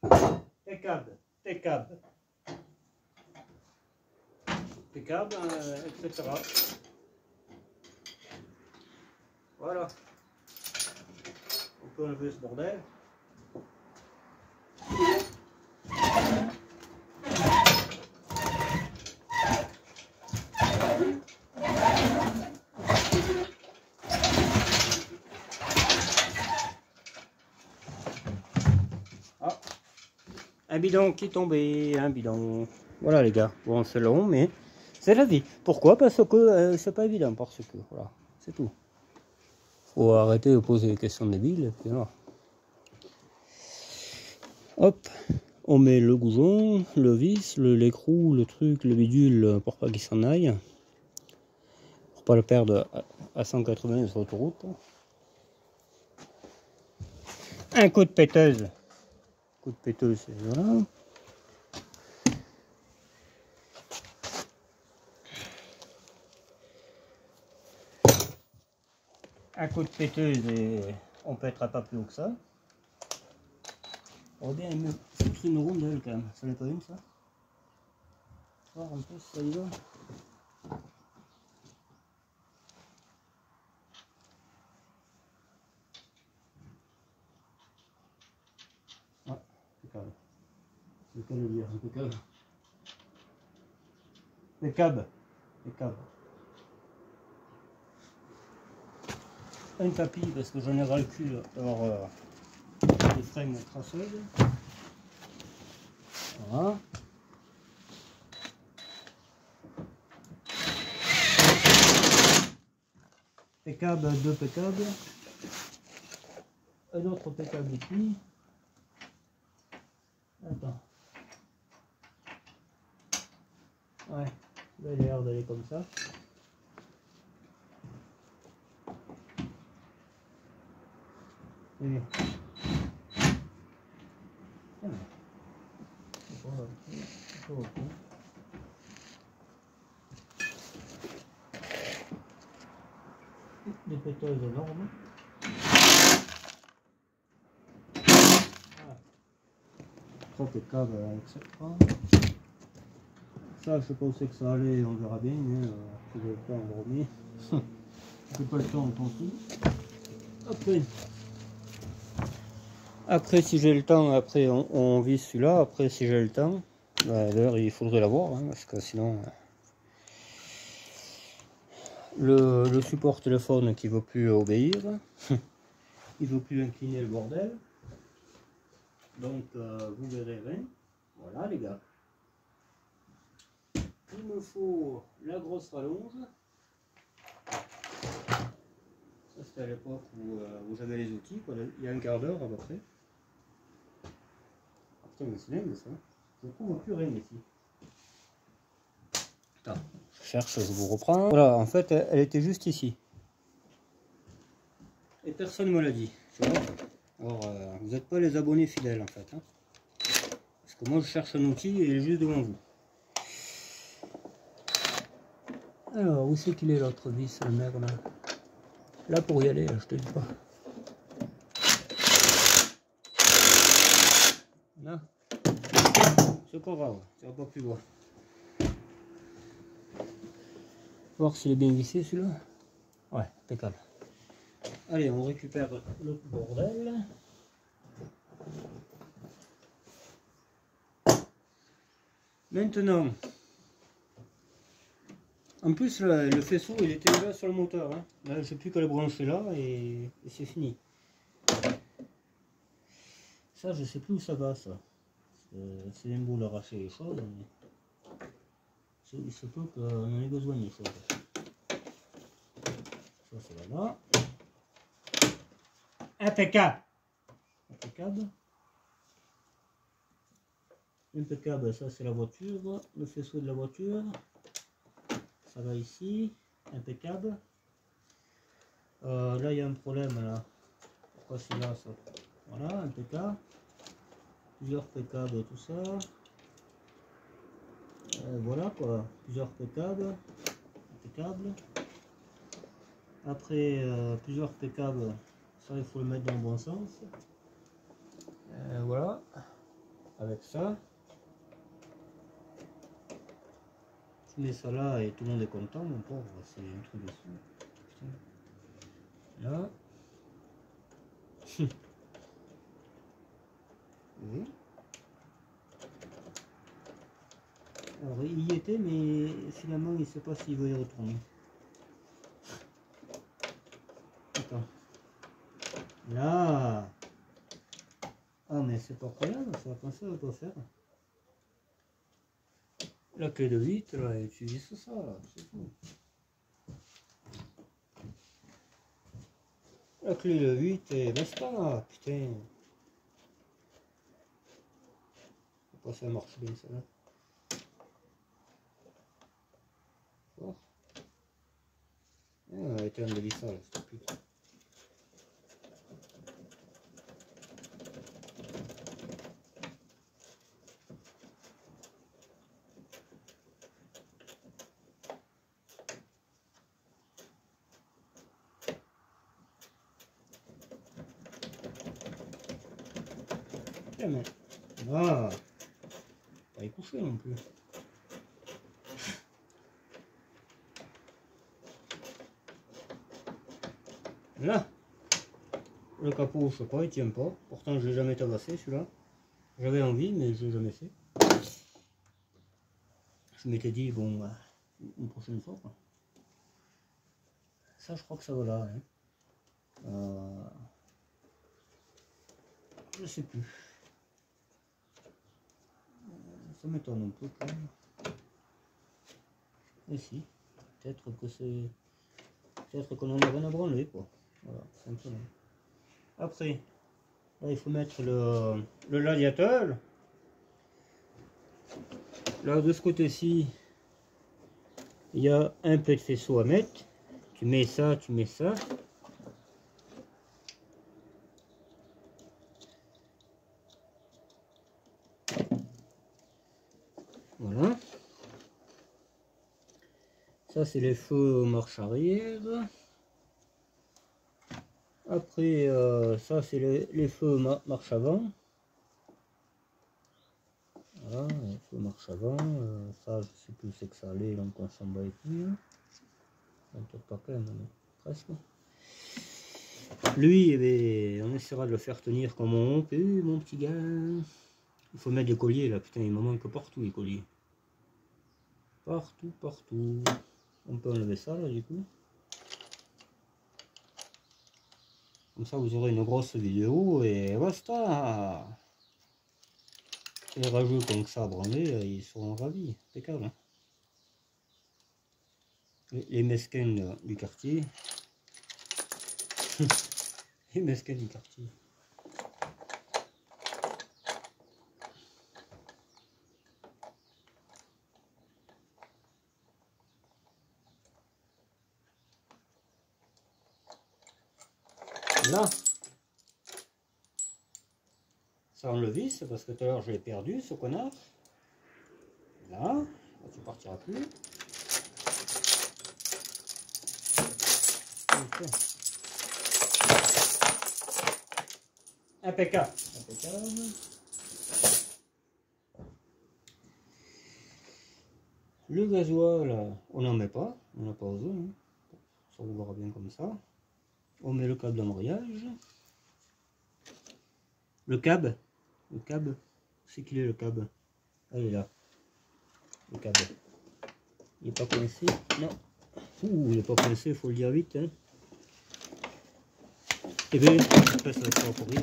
Impeccable, impeccable. Impeccable, etc. Voilà. On peut enlever ce bordel. Un bidon qui est tombé, un bidon. Voilà les gars, bon c'est long mais c'est la vie. Pourquoi? Parce que c'est pas évident, parce que voilà, c'est tout. Faut arrêter de poser des questions débiles et puis voilà. Hop, on met le goujon, le vis, l'écrou, le truc, le bidule pour pas qu'il s'en aille. Pour pas le perdre à 180 sur l'autoroute. Un coup de péteuse. Coup de péteuse, c'est voilà. Un coup de péteuse et on pètera pas plus haut que ça. On va bien me foutre une rondelle quand même. Ça n'est pas une ça? Voir un peu si ça y va. Ah, impeccable. C'est quoi le dire? Impeccable. Impeccable. Impeccable. Un tapis parce que j'en ai ras le cul d'avoir des frames crasseuses. Voilà. Impeccable, deux impeccables. Un autre impeccable ici. Attends. Ouais, il a l'air d'aller comme ça. Et... Des péteuses énormes. Voilà. Trop impeccable avec ça. Ça, je pensais que ça allait, on verra bien. Hein. Je vais pas endormir. J'ai pas le temps, tant pis. Après, si j'ai le temps, après on vise celui-là. Après, si j'ai le temps, bah, d'ailleurs, il faudrait l'avoir, hein, parce que sinon, le support téléphone qui ne veut plus obéir, il ne veut plus incliner le bordel. Donc, vous verrez rien. Voilà, les gars. Il me faut la grosse rallonge. Ça, c'était à l'époque où j'avais les outils, quoi. Il y a un quart d'heure à peu près. Putain, mais c'est dingue ça. Je ne trouve plus rien ici. Attends, je cherche, je vous reprends. Voilà, en fait, elle était juste ici. Et personne ne me l'a dit. Tu vois. Alors, vous n'êtes pas les abonnés fidèles en fait. Hein. Parce que moi, je cherche un outil et il est juste devant vous. Alors, où c'est qu'il est l'autre vis, le merde là? Là, pour y aller, je te dis pas. Là. C'est pas grave, ça va pas plus loin. Voir s'il est bien vissé celui-là. Ouais, impeccable. Allez, on récupère le bordel. Maintenant, en plus le faisceau il était déjà sur le moteur. Hein. Là, j'ai plus qu'à le brancher là et c'est fini. Ça, je sais plus où ça va ça. C'est un bout d'arracher les choses. Mais... il se peut qu'on en ait besoin des choses. Ça, c'est là-bas. Impeccable. Impeccable. Impeccable, ça c'est la voiture, le faisceau de la voiture. Ça va ici. Impeccable. Là, il y a un problème là. Pourquoi c'est là ça? Voilà, impeccable. Plusieurs impeccables, tout ça. Voilà quoi, plusieurs impeccables. Impeccable. Après, plusieurs impeccables. Ça, il faut le mettre dans le bon sens. Voilà. Avec ça. Tu mets ça là et tout le monde est content, mon pauvre. C'est un truc de fou. Là. Oui. Alors, il y était, mais finalement, il ne sait pas s'il veut y retourner. Attends. Là. Ah mais c'est pas incroyable, ça, comme ça on doit faire. La clé de 8, là, et tu utilises ça, là, c'est tout. La clé de 8 et basta, putain. Pourquoi ça marche bien ça là? Oh. Ah, on a été un dévissage, c'est putain. Tiens, mais. Ah, pas y coucher non plus. Là, le capot, je sais pas, il tient pas. Pourtant, je l'ai jamais tabassé celui-là. J'avais envie, mais je l'ai jamais fait. Je m'étais dit, bon, une prochaine fois, quoi. Ça, je crois que ça va là. Hein. Je sais plus. Ça m'étonne un peu quand même. Et si, peut-être que c'est. Peut-être qu'on en a rien à branler, quoi. Voilà, simplement. Après, là, il faut mettre le radiateur. Là, de ce côté-ci, il y a un peu de faisceau à mettre. Tu mets ça, tu mets ça. Voilà. Ça, c'est les feux marche arrière. Après, ça, c'est les feux marche avant. Voilà, les feux marche avant. Ça, je sais plus où c'est que ça allait, donc on s'en bat les couilles. Peut-être pas quand même, mais presque. Lui, eh bien, on essaiera de le faire tenir comme on peut, mon petit gars. Il faut mettre des colliers là, putain, il me manque partout les colliers. Partout, partout. On peut enlever ça là, du coup. Comme ça, vous aurez une grosse vidéo et basta. Les rageux qui ont que ça à branler, ils seront ravis. Impeccable. Hein. Les mesquins du quartier. Les mesquins du quartier. Là, ça on le visse parce que tout à l'heure je l'ai perdu ce connard. Là, tu partiras plus. Okay. Impeccable. Impeccable. Le gasoil, on n'en met pas, on n'a pas besoin. Hein. Ça roulera bien comme ça. On met le câble d'embrayage. Le câble, c'est qu'il est le câble. Ah, il est là. Le câble. Il n'est pas coincé. Non. Ouh, il n'est pas coincé, il faut le dire vite. Hein. Et bien, après ça va pas pourrir.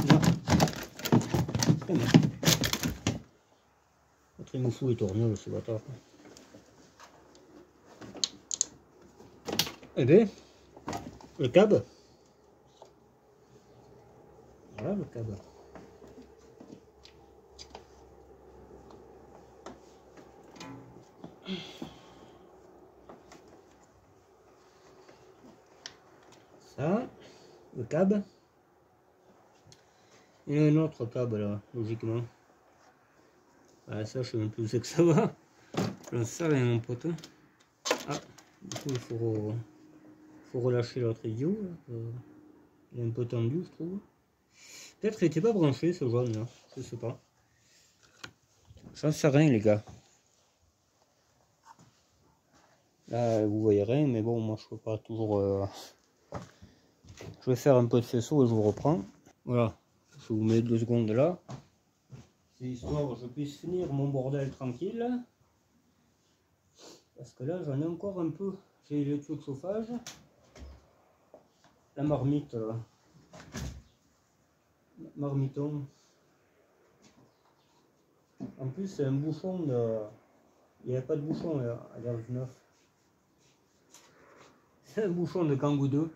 Là. Notre moufou est tourné, ce bâtard. Et bien, le câble. Voilà le câble. Ça, le câble. Il y a un autre câble là, logiquement. Ah, ça, je sais même plus où c'est que ça va. J'en sais rien, mon pote. Ah, du coup, il faut relâcher l'autre idiot. Là. Il est un peu tendu, je trouve. Peut-être qu'il n'était pas branché ce jaune là, je sais pas. J'en sais rien, les gars. Là, vous voyez rien, mais bon, moi je peux pas toujours. Je vais faire un peu de faisceau et je vous reprends. Voilà, je vous mets 2 secondes là. C'est histoire que je puisse finir mon bordel tranquille. Parce que là, j'en ai encore un peu. J'ai le tuyau de chauffage. La marmite. marmiton. En plus, c'est un bouchon de. Il n'y a pas de bouchon à Gare du Neuf. C'est un bouchon de Kangoo 2.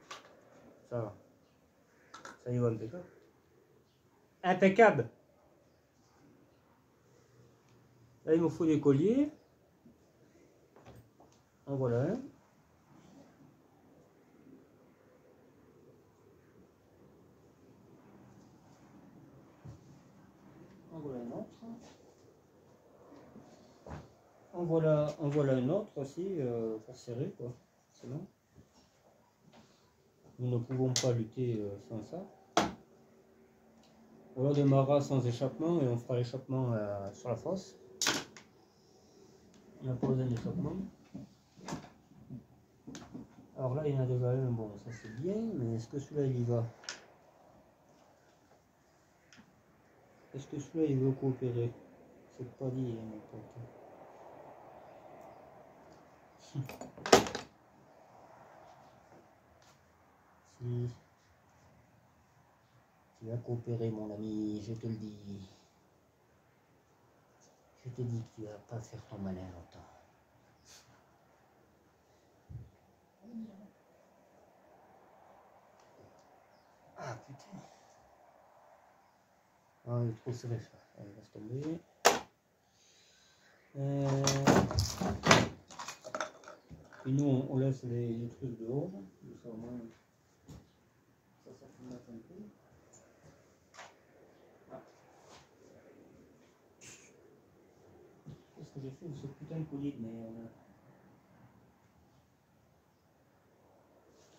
Ça y va, impeccable. Impeccable! Là, il me faut des colliers. En voilà un. En voilà un autre. En voilà un autre aussi pour serrer, quoi. Sinon, nous ne pouvons pas lutter sans ça. Voilà des maras sans échappement et on fera l'échappement sur la fosse. On n'a pas besoin d'échappement. Alors là, il y en a déjà un, bon, ça c'est bien, mais est-ce que celui-là il y va? Est-ce que celui-là il veut coopérer? C'est pas dit, hein, mon pote. Si tu vas coopérer, mon ami, je te le dis. Je te dis que tu vas pas faire ton malin longtemps. Ah putain. Ah, il est trop serré ça. Allez, laisse tomber. Et nous, on laisse les trucs dehors. Ça, au moins, ça fait un peu. Ah. Qu'est-ce que j'ai fait de ce putain de collier de merde?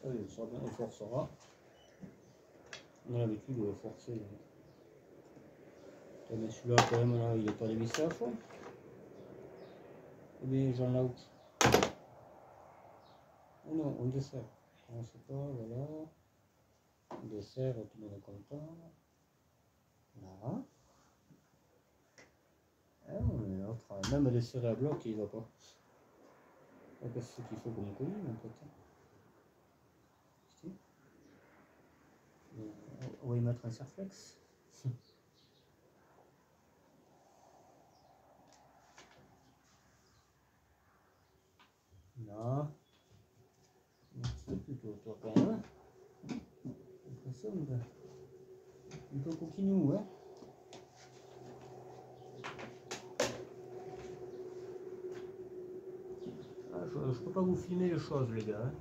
Ah oui, ça bien, on forcera. On a l'habitude de forcer. Mais celui-là, quand même, là, il n'est pas dévissé à fond. Eh bien, j'en out. Oh non, on dessert. On ne sait pas, voilà. On dessert, tout le monde est content. Là. Ah, on est l'autre. Même desserrer à bloc, il ne va pas. Qu'est-ce qu'il faut comme colis, mon pote? On va y mettre un serflex. Là. C'est plutôt toi quand même. L'impression un peu coquinou, hein. Ah, je ne peux pas vous filmer les choses, les gars. Hein.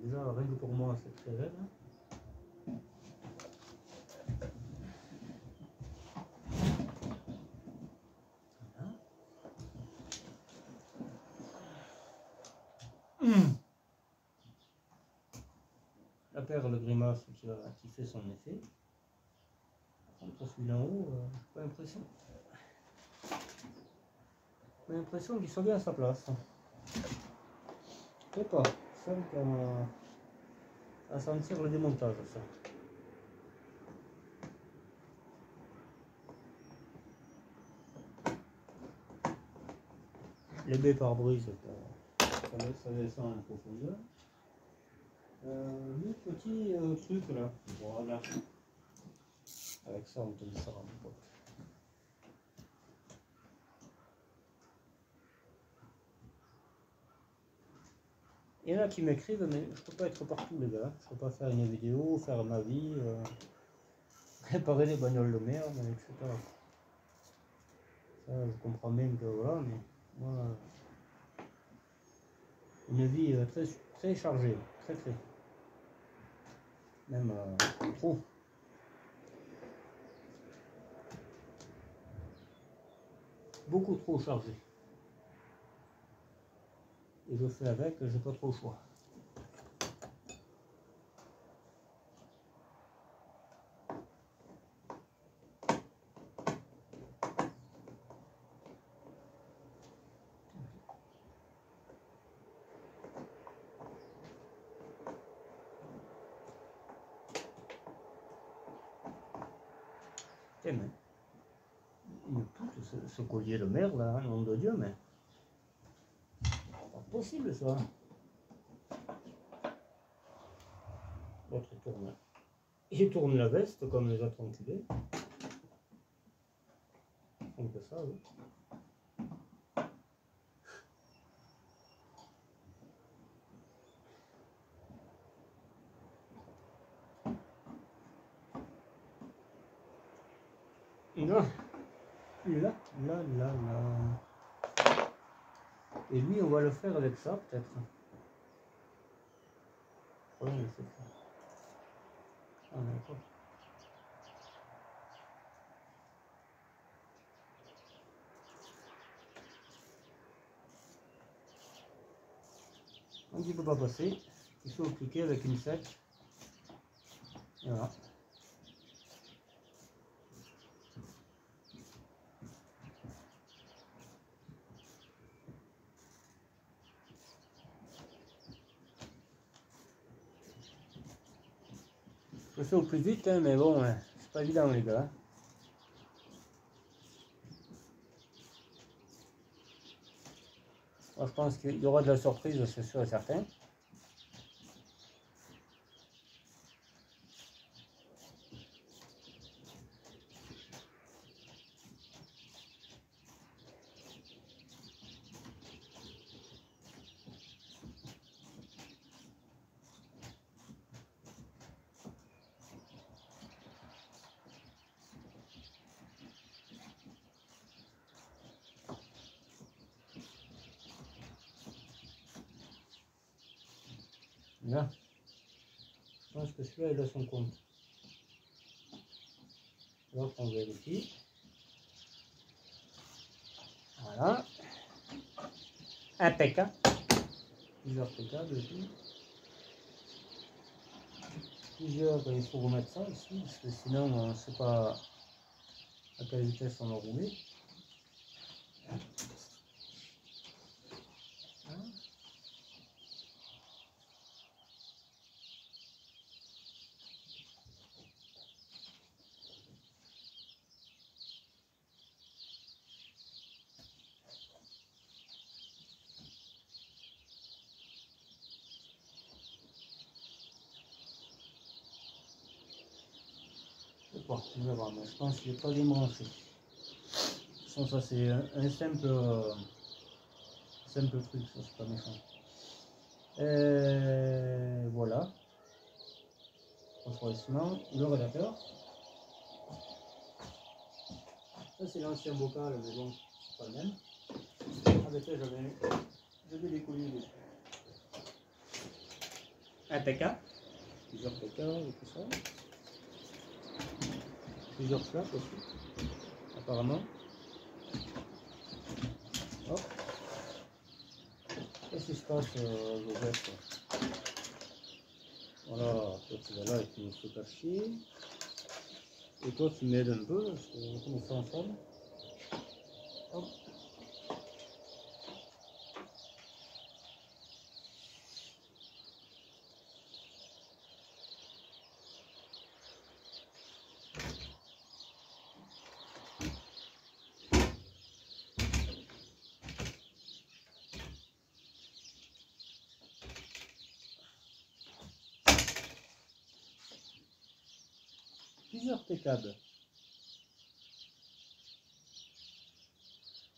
Déjà, rien que pour moi, c'est très raide. Hein. La perle grimace qui fait son effet. Contre celui-là en haut, j'ai pas l'impression. J'ai l'impression qu'il soit bien à sa place. Je sais pas, ça à sentir le démontage, ça. Les baies par brise, ça descend en profondeur. Le petit truc là, voilà. Avec ça, on te dit ça mon pote. Il y en a qui m'écrivent, mais je peux pas être partout, les gars. Je peux pas faire une vidéo, faire ma vie, réparer des bagnoles de merde, etc. Ça, je comprends bien que voilà, mais moi, une vie très, très chargée, très. Même trop. Beaucoup trop chargé. Et je fais avec, j'ai pas trop le choix. Mais une toute ce collier de merde là, nom de Dieu, mais pas possible ça. L'autre tourne il tourne la veste comme les autres enculés. On fait ça, oui. Non, là, là, là, là. Et lui, on va le faire avec ça, peut-être. Ouais, c'est ça. Ah, d'accord. Donc, il ne peut pas passer. Il faut cliquer avec une sec. Voilà. Je le fais au plus vite, hein, mais bon, hein, c'est pas évident, les gars. Moi, je pense qu'il y aura de la surprise, c'est sûr et certain. Là, je pense que celui-là, il a son compte. Donc, on vérifie. Voilà. Impeccable. Plusieurs impeccable ici. Plusieurs, il faut remettre ça ici, parce que sinon, on ne sait pas à quelle vitesse on va rouler. C'est parti, on va voir, mais je pense qu'il n'est pas débranché. Ça, c'est un simple truc, ça, c'est pas méchant. Voilà. Refroidissement, le radiateur. Ça, c'est l'ancien bocal, mais bon, c'est pas le même. Avec ça, j'avais des colliers dessus. Un PK. Plusieurs PK et tout ça. Plusieurs flaques aussi, apparemment. Hop. Qu'est-ce qui se passe, Joseph? Voilà, toi tu vas là et tu me fais pas chier. Et toi tu m'aides un peu, parce qu'on fait ensemble. Hop. Plusieurs câbles.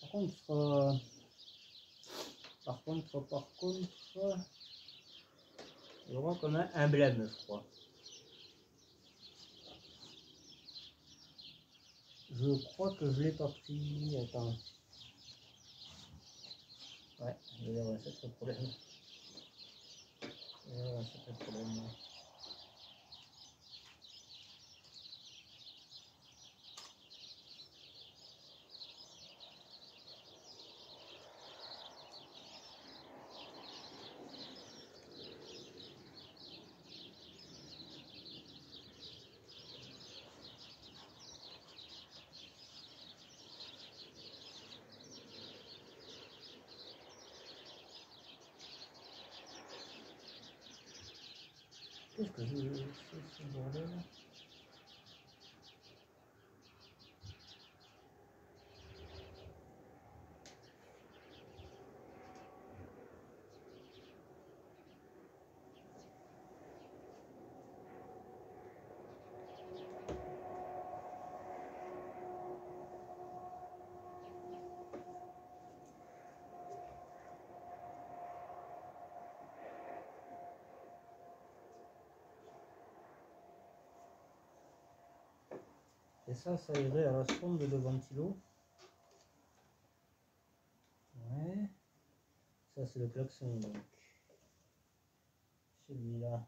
Par contre, il y aura comme un emblème, je crois. Je crois que je l'ai pas pris. Attends. Ouais, c'est pas le problème. C'est pas le problème. Qu'est-ce que j'ai fait ce bordel? Et ça irait à la sonde de ventilo. Ouais. Ça c'est le klaxon donc. Celui-là.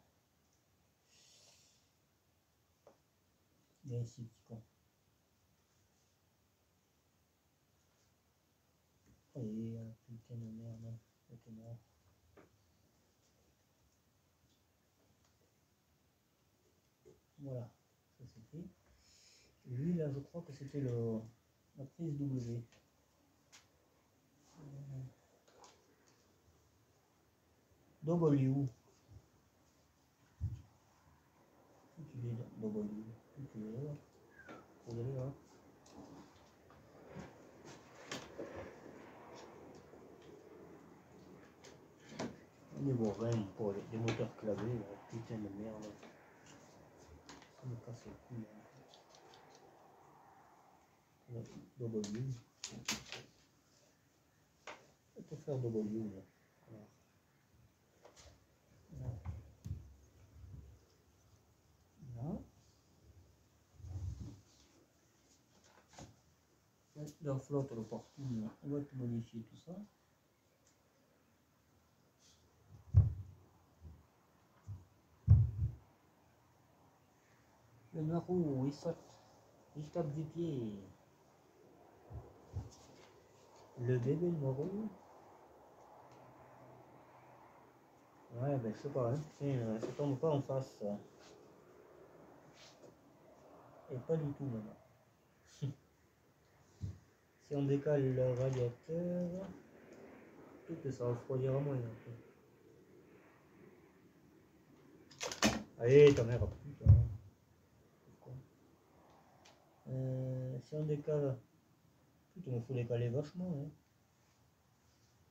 Viens ici, petit con. Allez, putain de merde. Ok, mort. Voilà, ça c'est fait. Lui là, je crois que c'était la prise W. W. Tu l'es là, W. Tu l'es là. Pour y aller là. Mais bon, vraiment, pour les moteurs clavés, putain de merde. Ça me casse le cou. Là. W. Il faut faire W là. Voilà. Là. La flotte le partout, on va te modifier tout ça. Le marou, il saute, il tape du pied. Le bébé le marou. Ouais, ben je sais pas, hein. Tiens, ça tombe pas en face. Ça. Et pas du tout maintenant. Si on décale le radiateur, peut-être ça refroidira moins. Allez, ta mère, putain. Si on décale, putain, il faut décaler vachement. Hein.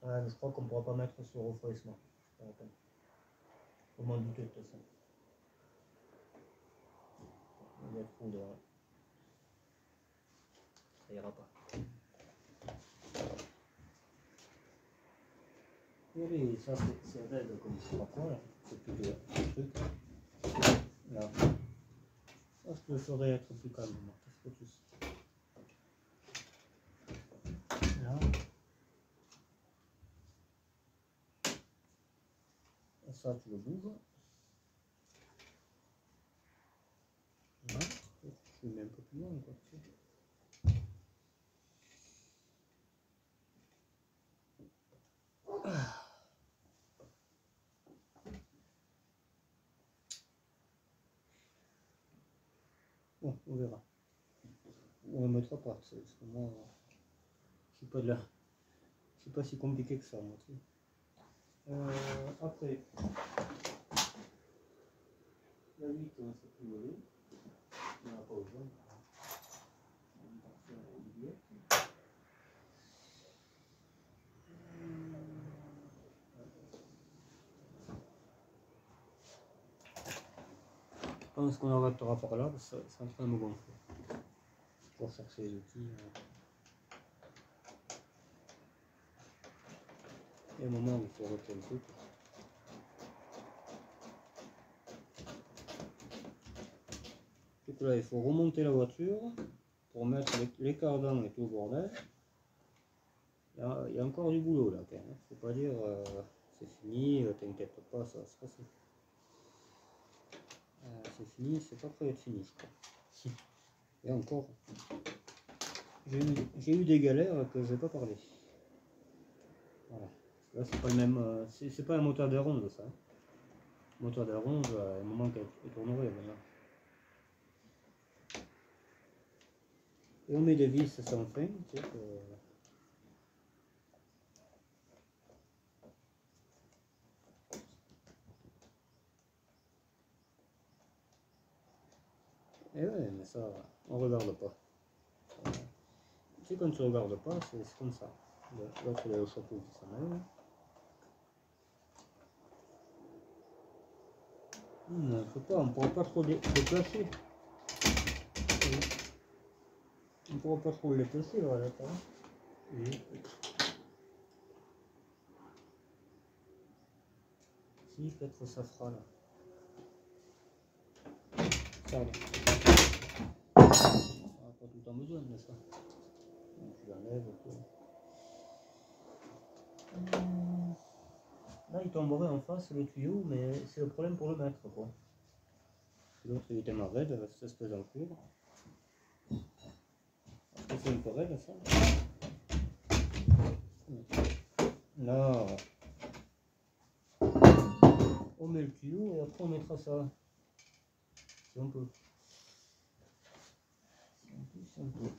Ah, mais je crois qu'on pourra pas mettre ce refroidissement. Faut m'en douter de toute façon. Il y a trop de. Ça ira pas. Oui, ça c'est raide comme je sais pas quoi là. C'est plus de truc. Là. Ça je le ferai être plus calme. Qu'est-ce que tu sais? Là. Et ça tu le bouges. Là. Je mets un peu plus loin quoi. Bon, on verra. On ne mettra pas, parce que moi, je suis pas de là. C'est pas si compliqué que ça, moi. Tu sais. Après, la 8, on s'est plus volé. On n'a pas besoin. Je pense qu'on arrêtera par là, parce que c'est en train de me gonfler. Pour chercher les outils. Il y a un moment où il faut arrêter le truc. Donc là, il faut remonter la voiture pour mettre les cardans et tout le bordel. Il y a encore du boulot là, quand même. Faut pas dire c'est fini, t'inquiète pas, ça va se passer. C'est fini, c'est pas prêt d'être fini, je crois. Et encore, j'ai eu des galères que je vais pas parler. Voilà. Là, c'est pas le même. C'est pas un moteur de ronde, ça. Moteur de ronde, il y a un moment qu'elle tournerait. Voilà. Et on met des vis sans fin, tu sais que... Et ouais, mais ça, on regarde pas. Tu sais, quand tu regardes pas, c'est comme ça. Là, il y a le chapeau qui s'en mêle. Je sais pas, on pourra pas trop déplacer. On pourra pas trop le déplacer, là, d'accord. Si, peut-être ça fera là. Ça va. besoin de ça. Donc, je l'enlève. Là, il tomberait en face le tuyau, mais c'est le problème pour le mettre, quoi. L'autre, il est tellement raide, cette espèce d'encours. Est-ce que c'est un peu raide, ça? Là, on met le tuyau et après on mettra ça. Si on peut. Si on peut.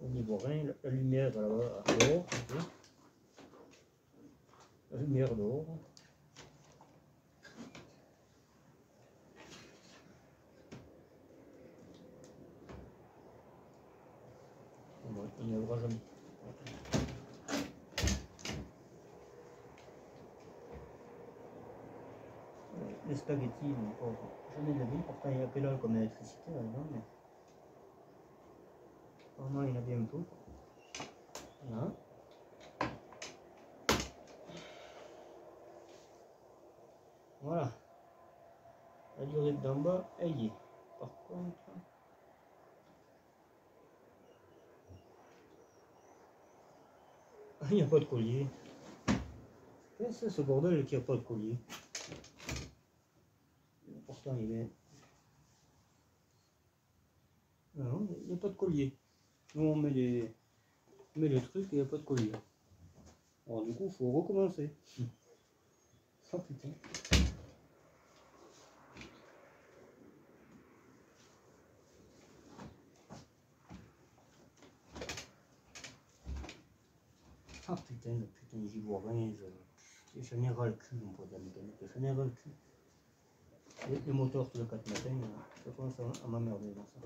On n'y voit rien, la lumière là-bas, dehors. La lumière dehors. Bon, il n'y aura jamais. Les spaghettis, donc, j'en ai vu, pourtant il y a que là comme électricité là-dedans, mais vraiment il y en a bien peu. Voilà. Voilà. La durée d'en bas, elle y est. Par contre, il n'y a pas de collier. Qu'est-ce que c'est ce bordel qui n'a pas de collier? Pourtant il est... Non, il n'y a pas de collier. Nous on met les trucs et il n'y a pas de collier. Alors du coup il faut recommencer. Oh putain. Ah putain, j'y vois rien. J'en ai ras le cul, mon pote, j'en ai ras le cul. Les moteurs tous les 4 matins, ça commence à m'emmerder dans ça.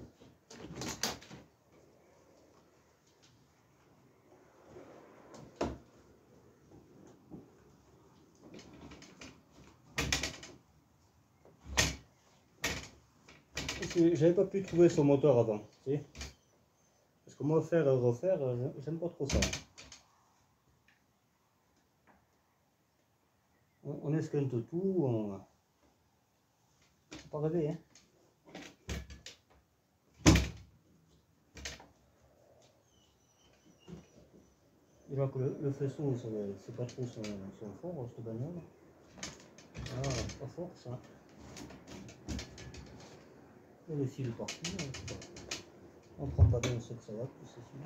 J'avais pas pu trouver son moteur avant, tu sais. Parce que moi, faire et refaire, j'aime pas trop ça. On esquinte tout, on... Faut pas rêver, hein. Déjà que le faisceau, c'est pas trop son fort, cette bagnole. Ah, pas fort ça. Et le fil partout, on prend pas bien ce que ça va, tout ceci.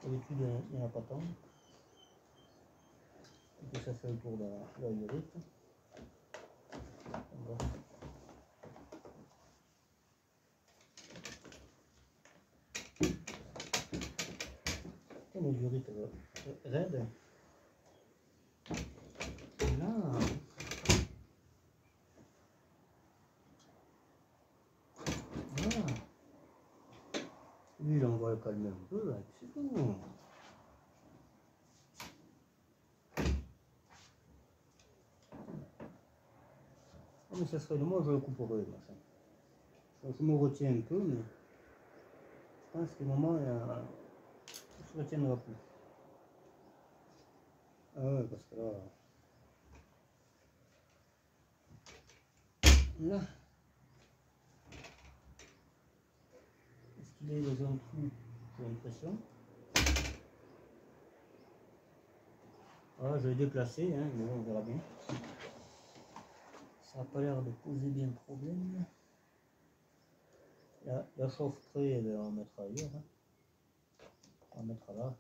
D'habitude, il n'y en a pas tant. Et puis ça fait le tour de la urite. La urite raide. Là. Voilà. Lui, on va le calmer un peu, c'est tout. Oh, mais ça serait de moi, je le couperai, machin. Je me retiens un peu, mais je pense qu'à un moment, je ne retiendra plus. Ah ouais, parce que là... Là. Est-ce qu'il est dans un trou? J'ai l'impression. Ah, je vais déplacer, hein, mais on verra bien. Ça n'a pas l'air de poser bien problème. La chaufferette, on va mettre ailleurs. Hein. On va mettre là.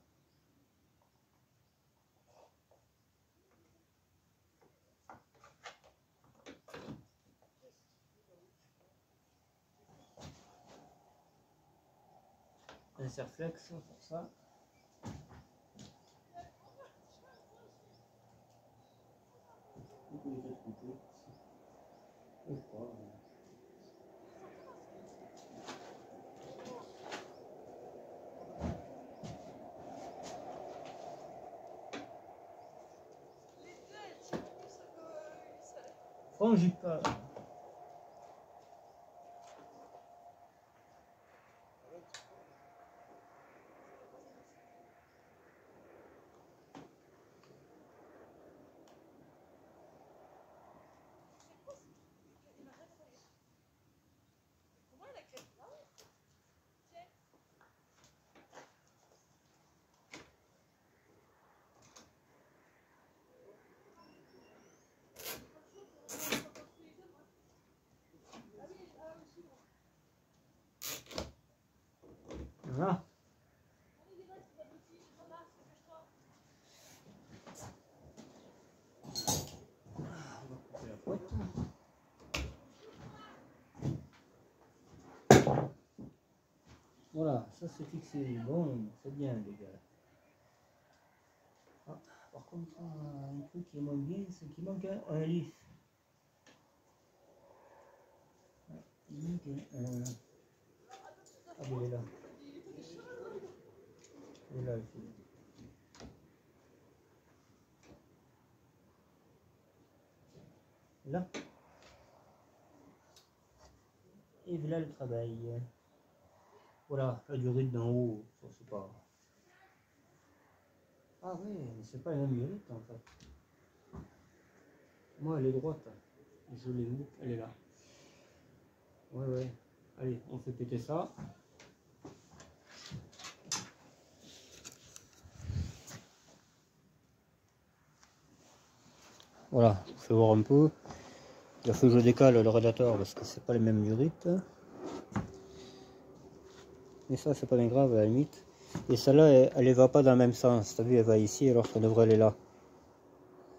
Un serflex pour ça. Frangipane. Voilà, ça c'est fixé. Bon, c'est bien les gars. Ah, par contre, un truc qui est moins bien, c'est qu'il manque un lif. Il manque un... Ah, il est là. Il est là, le fil. Là. Et voilà le travail. Voilà, la durée d'en haut, ça c'est pas... Ah oui, mais c'est pas la même durée en fait. Moi elle est droite. Je l'ai vue, elle est là. Ouais, ouais. Allez, on fait péter ça. Voilà, je fais voir un peu. Il faut que je décale le radiateur parce que c'est pas les mêmes durites. Mais ça, c'est pas bien grave à la limite. Et celle-là, elle va pas dans le même sens. T'as vu, elle va ici alors qu'elle devrait aller là.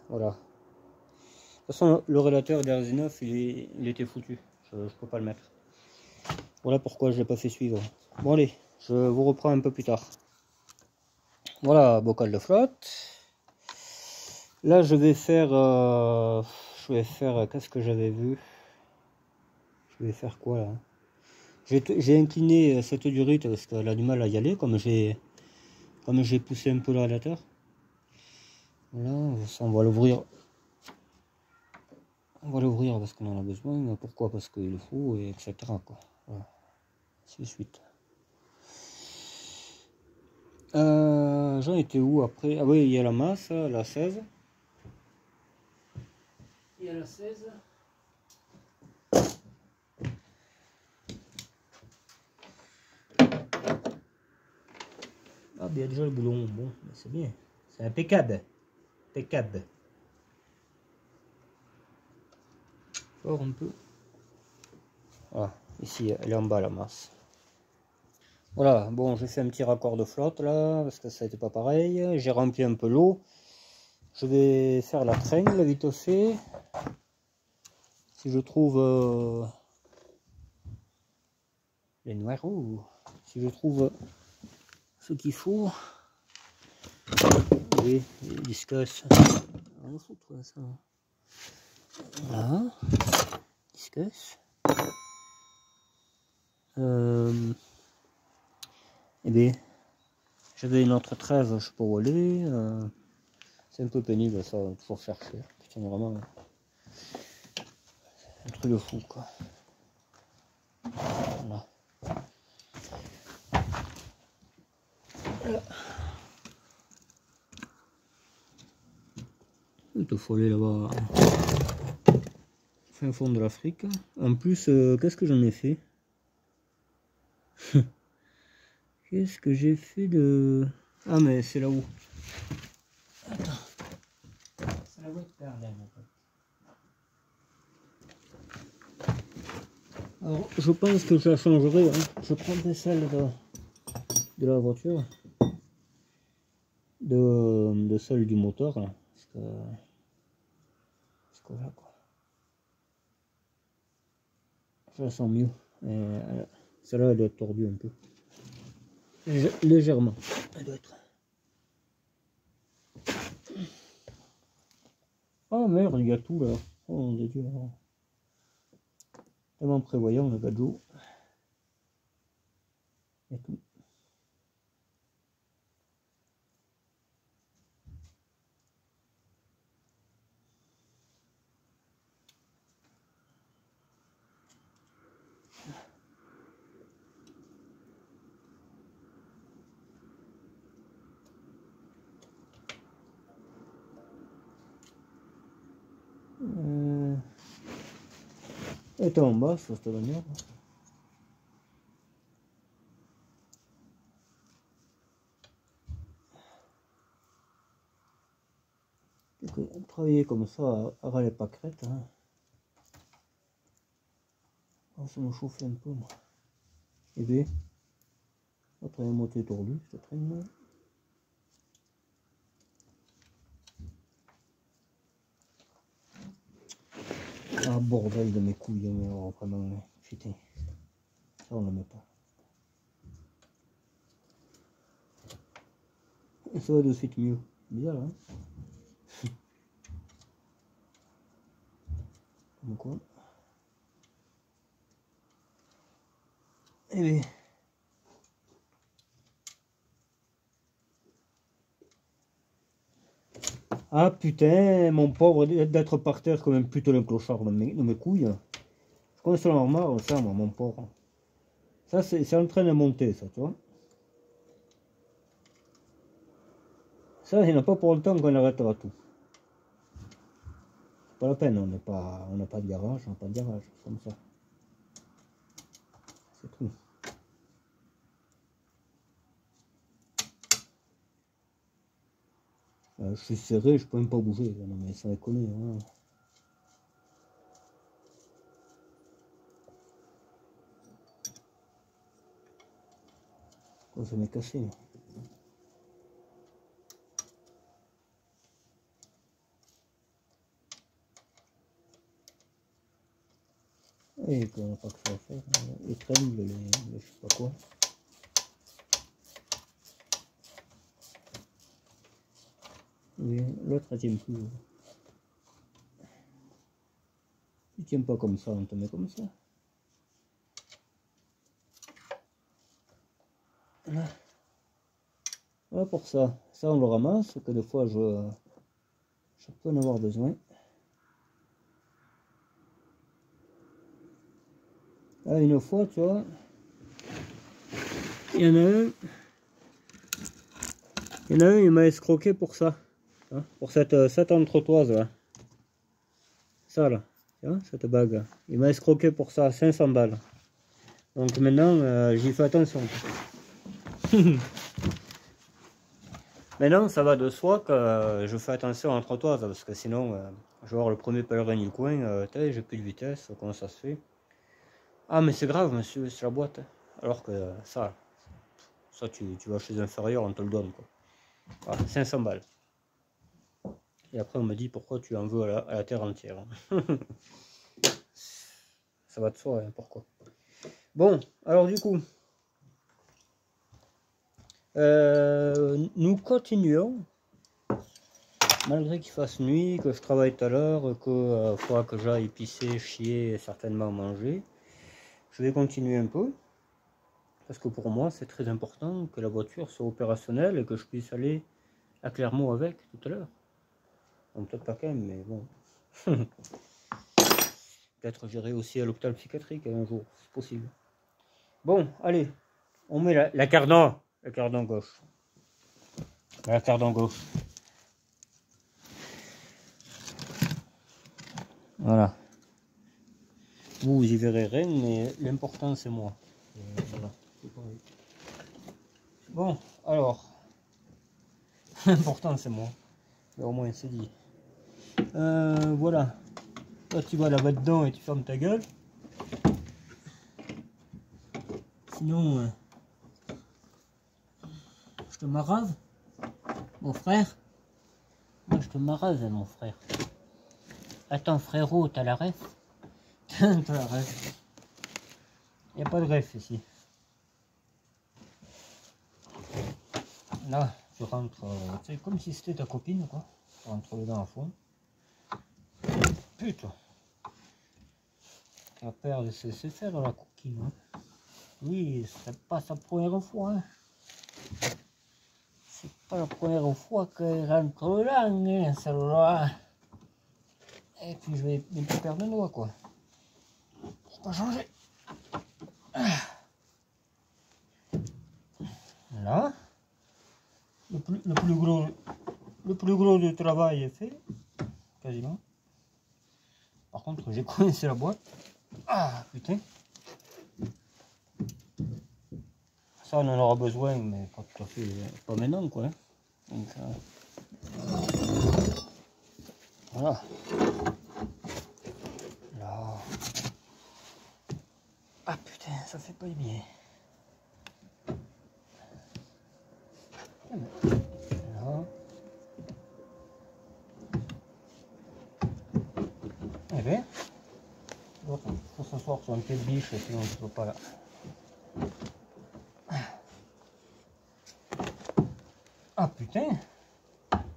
Voilà. De toute façon, le radiateur d'R19, il était foutu. Je peux pas le mettre. Voilà pourquoi je l'ai pas fait suivre. Bon allez, je vous reprends un peu plus tard. Voilà, bocal de flotte. Là, je vais faire, qu'est-ce que j'avais vu? Je vais faire quoi là? J'ai incliné cette durite parce qu'elle a du mal à y aller, comme j'ai poussé un peu le radiateur. Voilà, ça, on va l'ouvrir. On va l'ouvrir parce qu'on en a besoin. Pourquoi? Parce qu'il faut, et etc. Quoi. Voilà. C'est suite. J'en étais où après? Ah oui, il y a la masse, la 16. Il y a la 16. Ah, bien déjà le boulon, bon, c'est bien. C'est impeccable. Impeccable. Fort un peu. Voilà, ici, elle est en bas la masse. Voilà, bon, j'ai fait un petit raccord de flotte là, parce que ça n'était pas pareil. J'ai rempli un peu l'eau. Je vais faire la tringle vite fait. Si je trouve les noirs, si je trouve ce qu'il faut. Oui, les discus. On va foutre ça. Voilà, discus. Eh bien, j'avais une autre trêve, je sais pas où aller. C'est un peu pénible ça, toujours chercher. Putain, vraiment, un truc de fou quoi. Voilà. Il te faut aller là-bas, fin fond de l'Afrique. En plus, qu'est-ce que j'en ai fait? Qu'est-ce que j'ai fait de... Ah mais c'est là-haut. Attends. C'est la boîte Berlin en fait. Alors je pense que je la changerai. Hein. Je prendrai celle de la voiture. De celle du moteur là. Parce que là quoi. Je la sens mieux. Celle-là elle doit être tordue un peu. Légèrement. Elle doit être. Oh merde, il y a tout là. Oh mon dieu. Tellement prévoyant le gadget. Il y a tout. Elle était en bas, sur cette manière. Travailler comme ça, avant les pâquerettes, hein. Oh, ça me chauffe un peu, moi. Et bien, après un moitié tordu, c'est très mal. Ah, bordel de mes couilles, mais oh, vraiment, putain. Ça, on ne le met pas. Ça va de suite mieux. Bizarre, hein. Comme quoi. Eh bien. Ah putain, mon pauvre, d'être par terre comme un putain de clochard de mes couilles. Je commence à en marre, ça, moi, mon pauvre. Ça, c'est en train de monter, ça, tu vois. Ça, il n'y en a pas pour longtemps qu'on arrêtera tout. C'est pas la peine, on n'a pas de garage, on n'a pas de garage, comme ça. C'est tout. Je suis serré, je peux même pas bouger, non mais ça déconne, hein. Quoi, ça m'est cassé. Et qu'on n'a pas que ça à faire, les tringles, les je sais pas quoi. Oui, l'autre elle tient plus. Il tient pas comme ça, on te met comme ça. Voilà. Voilà pour ça. Ça on le ramasse, que des fois je peux en avoir besoin. Là, une fois, tu vois, il y en a un, il m'a escroqué pour ça. Hein, pour cette entretoise là. Ça là, hein, cette bague là. Il m'a escroqué pour ça, 500 balles. Donc maintenant, j'y fais attention. Maintenant, ça va de soi que je fais attention à l'entretoise, parce que sinon, je vais avoir le premier pèlerin du coin, j'ai plus de vitesse, comment ça se fait? Ah mais c'est grave monsieur, c'est la boîte. Alors que ça tu vas chez un inférieur, on te le donne quoi. Voilà, 500 balles. Et après on me dit pourquoi tu en veux à la terre entière. Ça va de soi, hein, pourquoi. Bon, alors du coup, nous continuons. Malgré qu'il fasse nuit, que je travaille tout à l'heure, qu'il faudra que j'aille pisser, chier et certainement manger, je vais continuer un peu. Parce que pour moi, c'est très important que la voiture soit opérationnelle et que je puisse aller à Clermont avec tout à l'heure. Bon, peut-être pas quand même, mais bon. Peut-être j'irai aussi à l'hôpital psychiatrique un jour, c'est possible. Bon, allez, on met la cardan gauche. La cardan gauche. Voilà. Vous y verrez rien, mais l'important c'est moi. Voilà. Bon, alors. L'important c'est moi. Mais au moins c'est dit. Voilà. Toi tu vas là-bas dedans et tu fermes ta gueule. Sinon, je te marave, mon frère. Moi je te marave, mon frère. Attends frérot, t'as la ref? T'as la ref. Y a pas de ref ici. Là, tu rentres, tu sais, comme si c'était ta copine, quoi. Tu rentres dedans à fond. Putain. Ta paire de c'est faire la coquine, hein. Oui, c'est pas sa première fois, hein. C'est pas la première fois que rentre là, hein, celle-là. Et puis je vais même pas perdre de doigt, quoi. Faut pas changer. Là. Le plus gros du travail est fait, quasiment. Par contre, j'ai coincé la boîte. Ah, putain. Ça, on en aura besoin, mais pas tout à fait, pas maintenant, quoi. Hein. Donc, voilà. Là. Ah, putain, ça fait pas bien. Là. Eh bien, il faut s'asseoir sur un pied de biche, sinon je ne peux pas là. Ah putain. putain,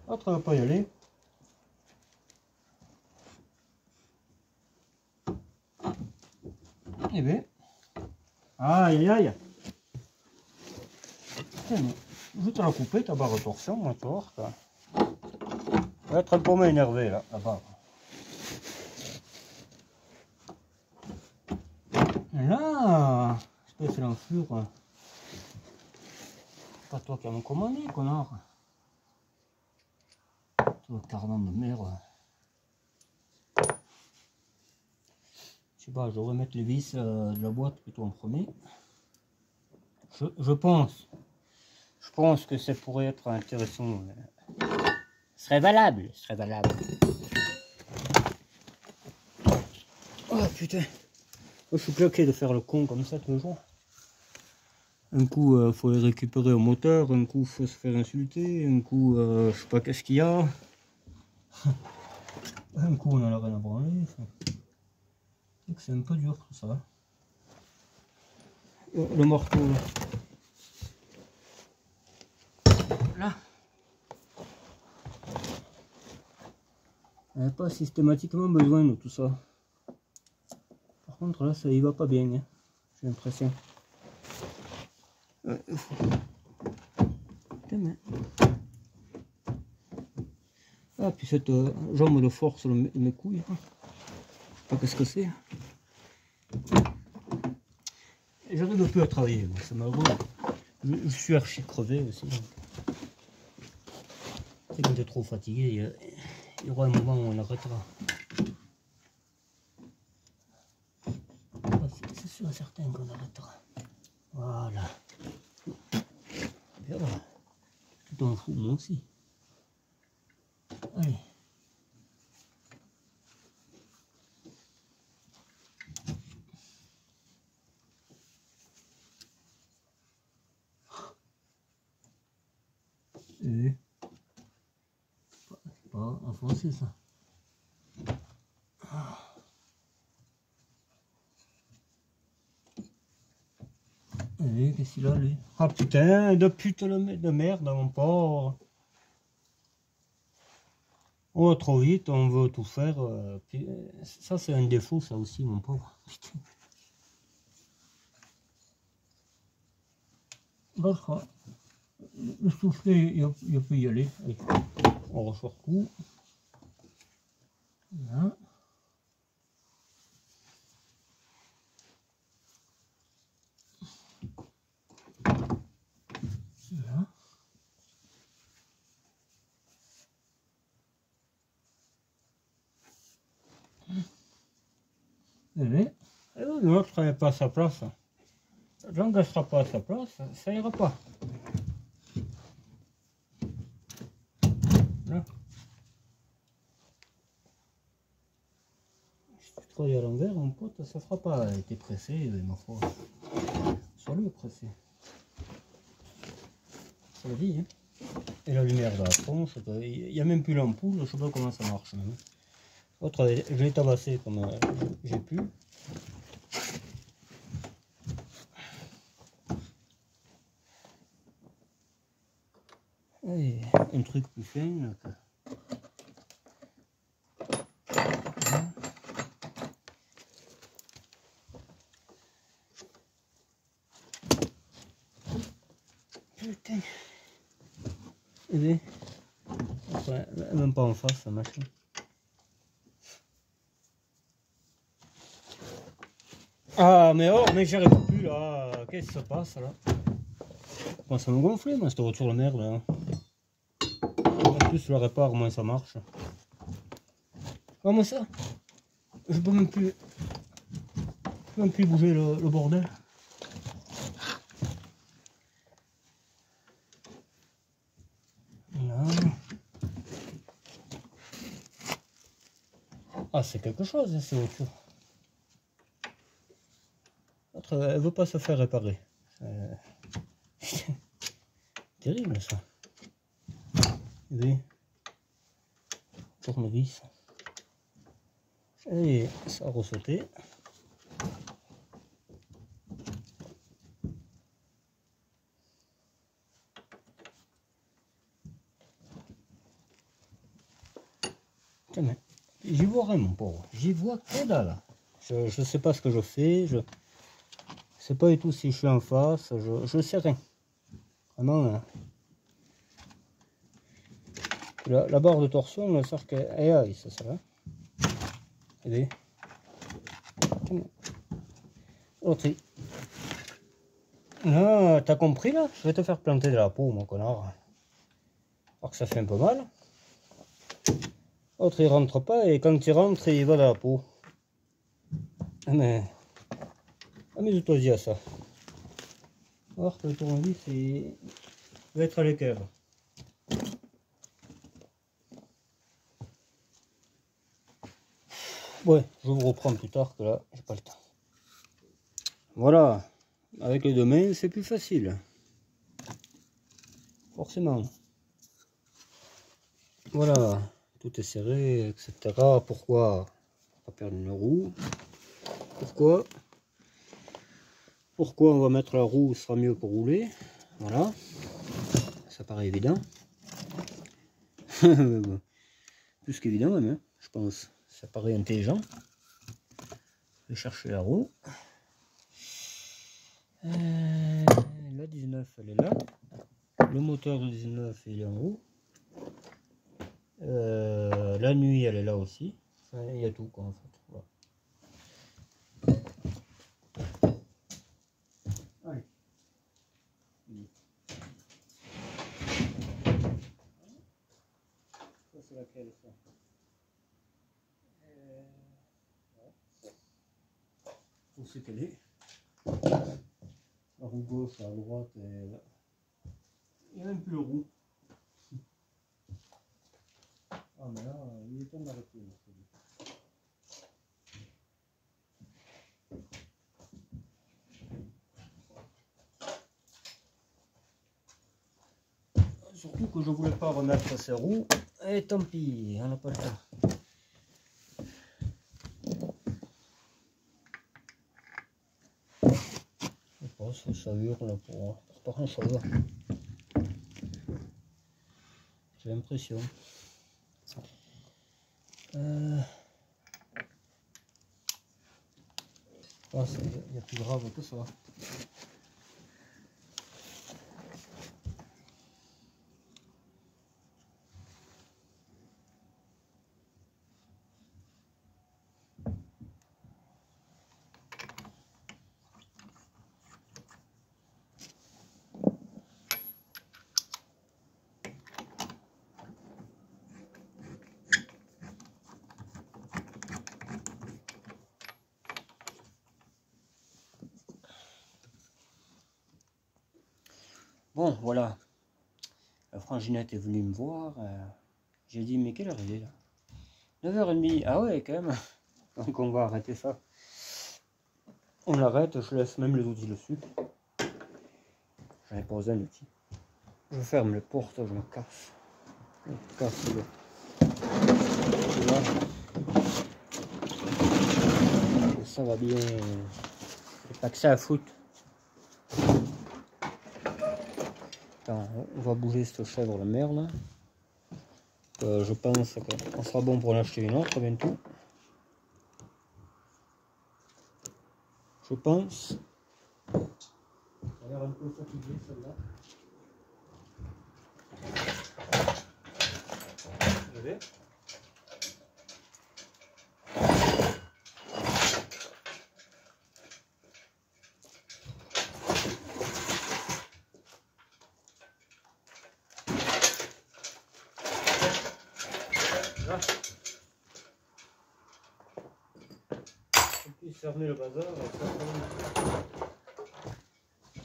l'autre va pas y aller. Eh ben, aïe aïe aïe. Putain, mais je vais te la couper ta barre de torsion, moi, tu vois, quoi. Je vais être un peu moins énervé là, là-bas. Là, espèce d'enflure. C'est pas toi qui as me commandé, connard. Toi, carnan de merde. Je sais pas, je devrais mettre les vis de la boîte plutôt en premier. Je pense. Je pense que ça pourrait être intéressant. Ce serait valable. Ce serait valable. Oh putain. Je suis bloqué de faire le con comme ça tous les jours. Un coup, faut les récupérer au moteur. Un coup, faut se faire insulter. Un coup, je sais pas qu'est-ce qu'il y a. Un coup, on a rien à branler. C'est un peu dur tout ça. Le marteau là. Là. On n'a pas systématiquement besoin de tout ça. Par contre là ça y va pas bien, hein. J'ai l'impression. Putain, mais... Ah puis cette jambe de force de mes couilles. Hein. Je sais pas qu'est-ce que c'est. J'arrive plus à travailler, c'est malheureux. Je suis archi crevé aussi. C'est quand t'es trop fatigué, il y aura un moment où on arrêtera. C'est sûr et certain qu'on arrêtera. Voilà. Bien, tu t'en fous, moi aussi. Allez. Et c'est pas enfoncé ça. Et qu'est-ce qu'il a lui? Ah putain, de pute de merde, mon porc. On va trop vite, on veut tout faire. Puis, ça c'est un défaut ça aussi, mon pauvre. Putain. Là, je crois. Le soufflet, il peut y aller. Allez. On ressort tout. Là. Là. Et l'autre n'est pas à sa place. Tant qu'elle ne sera pas à sa place, ça ira pas. Là. Si tu te crois à l'envers, mon pote, ça ne fera pas. T'es pressé, ma foi. Sois-le pressé. C'est la vie, hein. Et la lumière dans la tronche, il n'y a même plus l'ampoule, je ne sais pas comment ça marche même. Autre, je l'ai tabassé comme j'ai pu. Allez, un truc plus fin. Putain. Eh bien, après, même pas en face, ça machine. Ah, mais oh, mais j'y arrive plus là. Qu'est-ce qui se passe là? Moi, ça me gonfle, moi, cette voiture de merde là. En plus, je la répare, moins ça marche. Ah, moi, ça, je peux même plus bouger le bordel. Là. Ah, c'est quelque chose, cette voiture. Elle veut pas se faire réparer. Terrible ça. Oui. Tournevis. Et ça a ressauté. Putain, mais j'y vois rien, mon pauvre. J'y vois que dalle. Je sais pas ce que je fais. Je sais pas du tout si je suis en face. Je sais rien. Vraiment, hein. La barre de torsion ne sert qu'à... Aïe, ça va. Allez. Autre. Ah, t'as compris là? Je vais te faire planter de la peau, mon connard. Alors que ça fait un peu mal. L'autre il rentre pas et quand il rentre il va dans la peau. Mais amuse-toi à ça. On va voir que le tournevis il va être à l'équerre. Ouais, je vous reprends plus tard que là j'ai pas le temps. Voilà, avec les deux mains c'est plus facile. Forcément. Voilà, tout est serré, etc. Pourquoi pas perdre une roue? Pourquoi on va mettre la roue, ce sera mieux pour rouler. Voilà, ça paraît évident. Plus qu'évident même, hein, je pense. Ça paraît intelligent. Je vais chercher la roue. La 19 elle est là. Le moteur de 19 il est en haut. La nuit elle est là aussi. Enfin, il y a tout quoi en fait. Voilà. Allez. Ça c'est laquelle ça? Où c'est qu'elle est? La roue gauche à droite et là. Il n'y a même plus le roue. Ah mais là il est temps d'arrêter. Surtout que je voulais pas remettre ces roues. Et tant pis, on n'a pas le temps. Je pense que ça hurle pour pas grand chose. J'ai l'impression. Il y a plus grave que ça. Bon, voilà. La franginette est venue me voir. J'ai dit, mais quelle heure il est là? 9h30. Ah ouais, quand même. Donc on va arrêter ça. On l'arrête, je laisse même les outils dessus. J'en ai posé un outil. Je ferme les portes, je me casse. Je me casse le... Là. Ça va bien. C'est pas que ça à foutre. Attends, on va bouger cette chèvre de merde. Je pense qu'on sera bon pour en acheter une autre bientôt. Je pense. Ça a l'air un peu fatigué celle-là. Regardez. Là. On puisse fermer le bazar.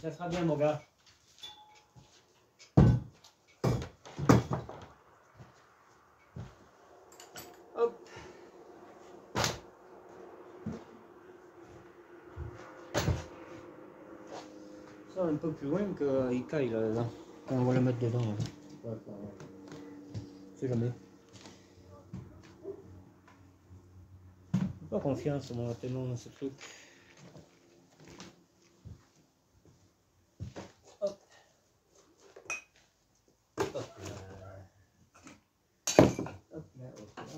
Ça sera bien mon gars. Hop. Ça un peu plus loin qu'il caille là-dedans. Quand on va le mettre dedans. Là. C'est jamais. Pas confiance moi tellement dans ce truc. Hop. Hop là. Hop là, hop là.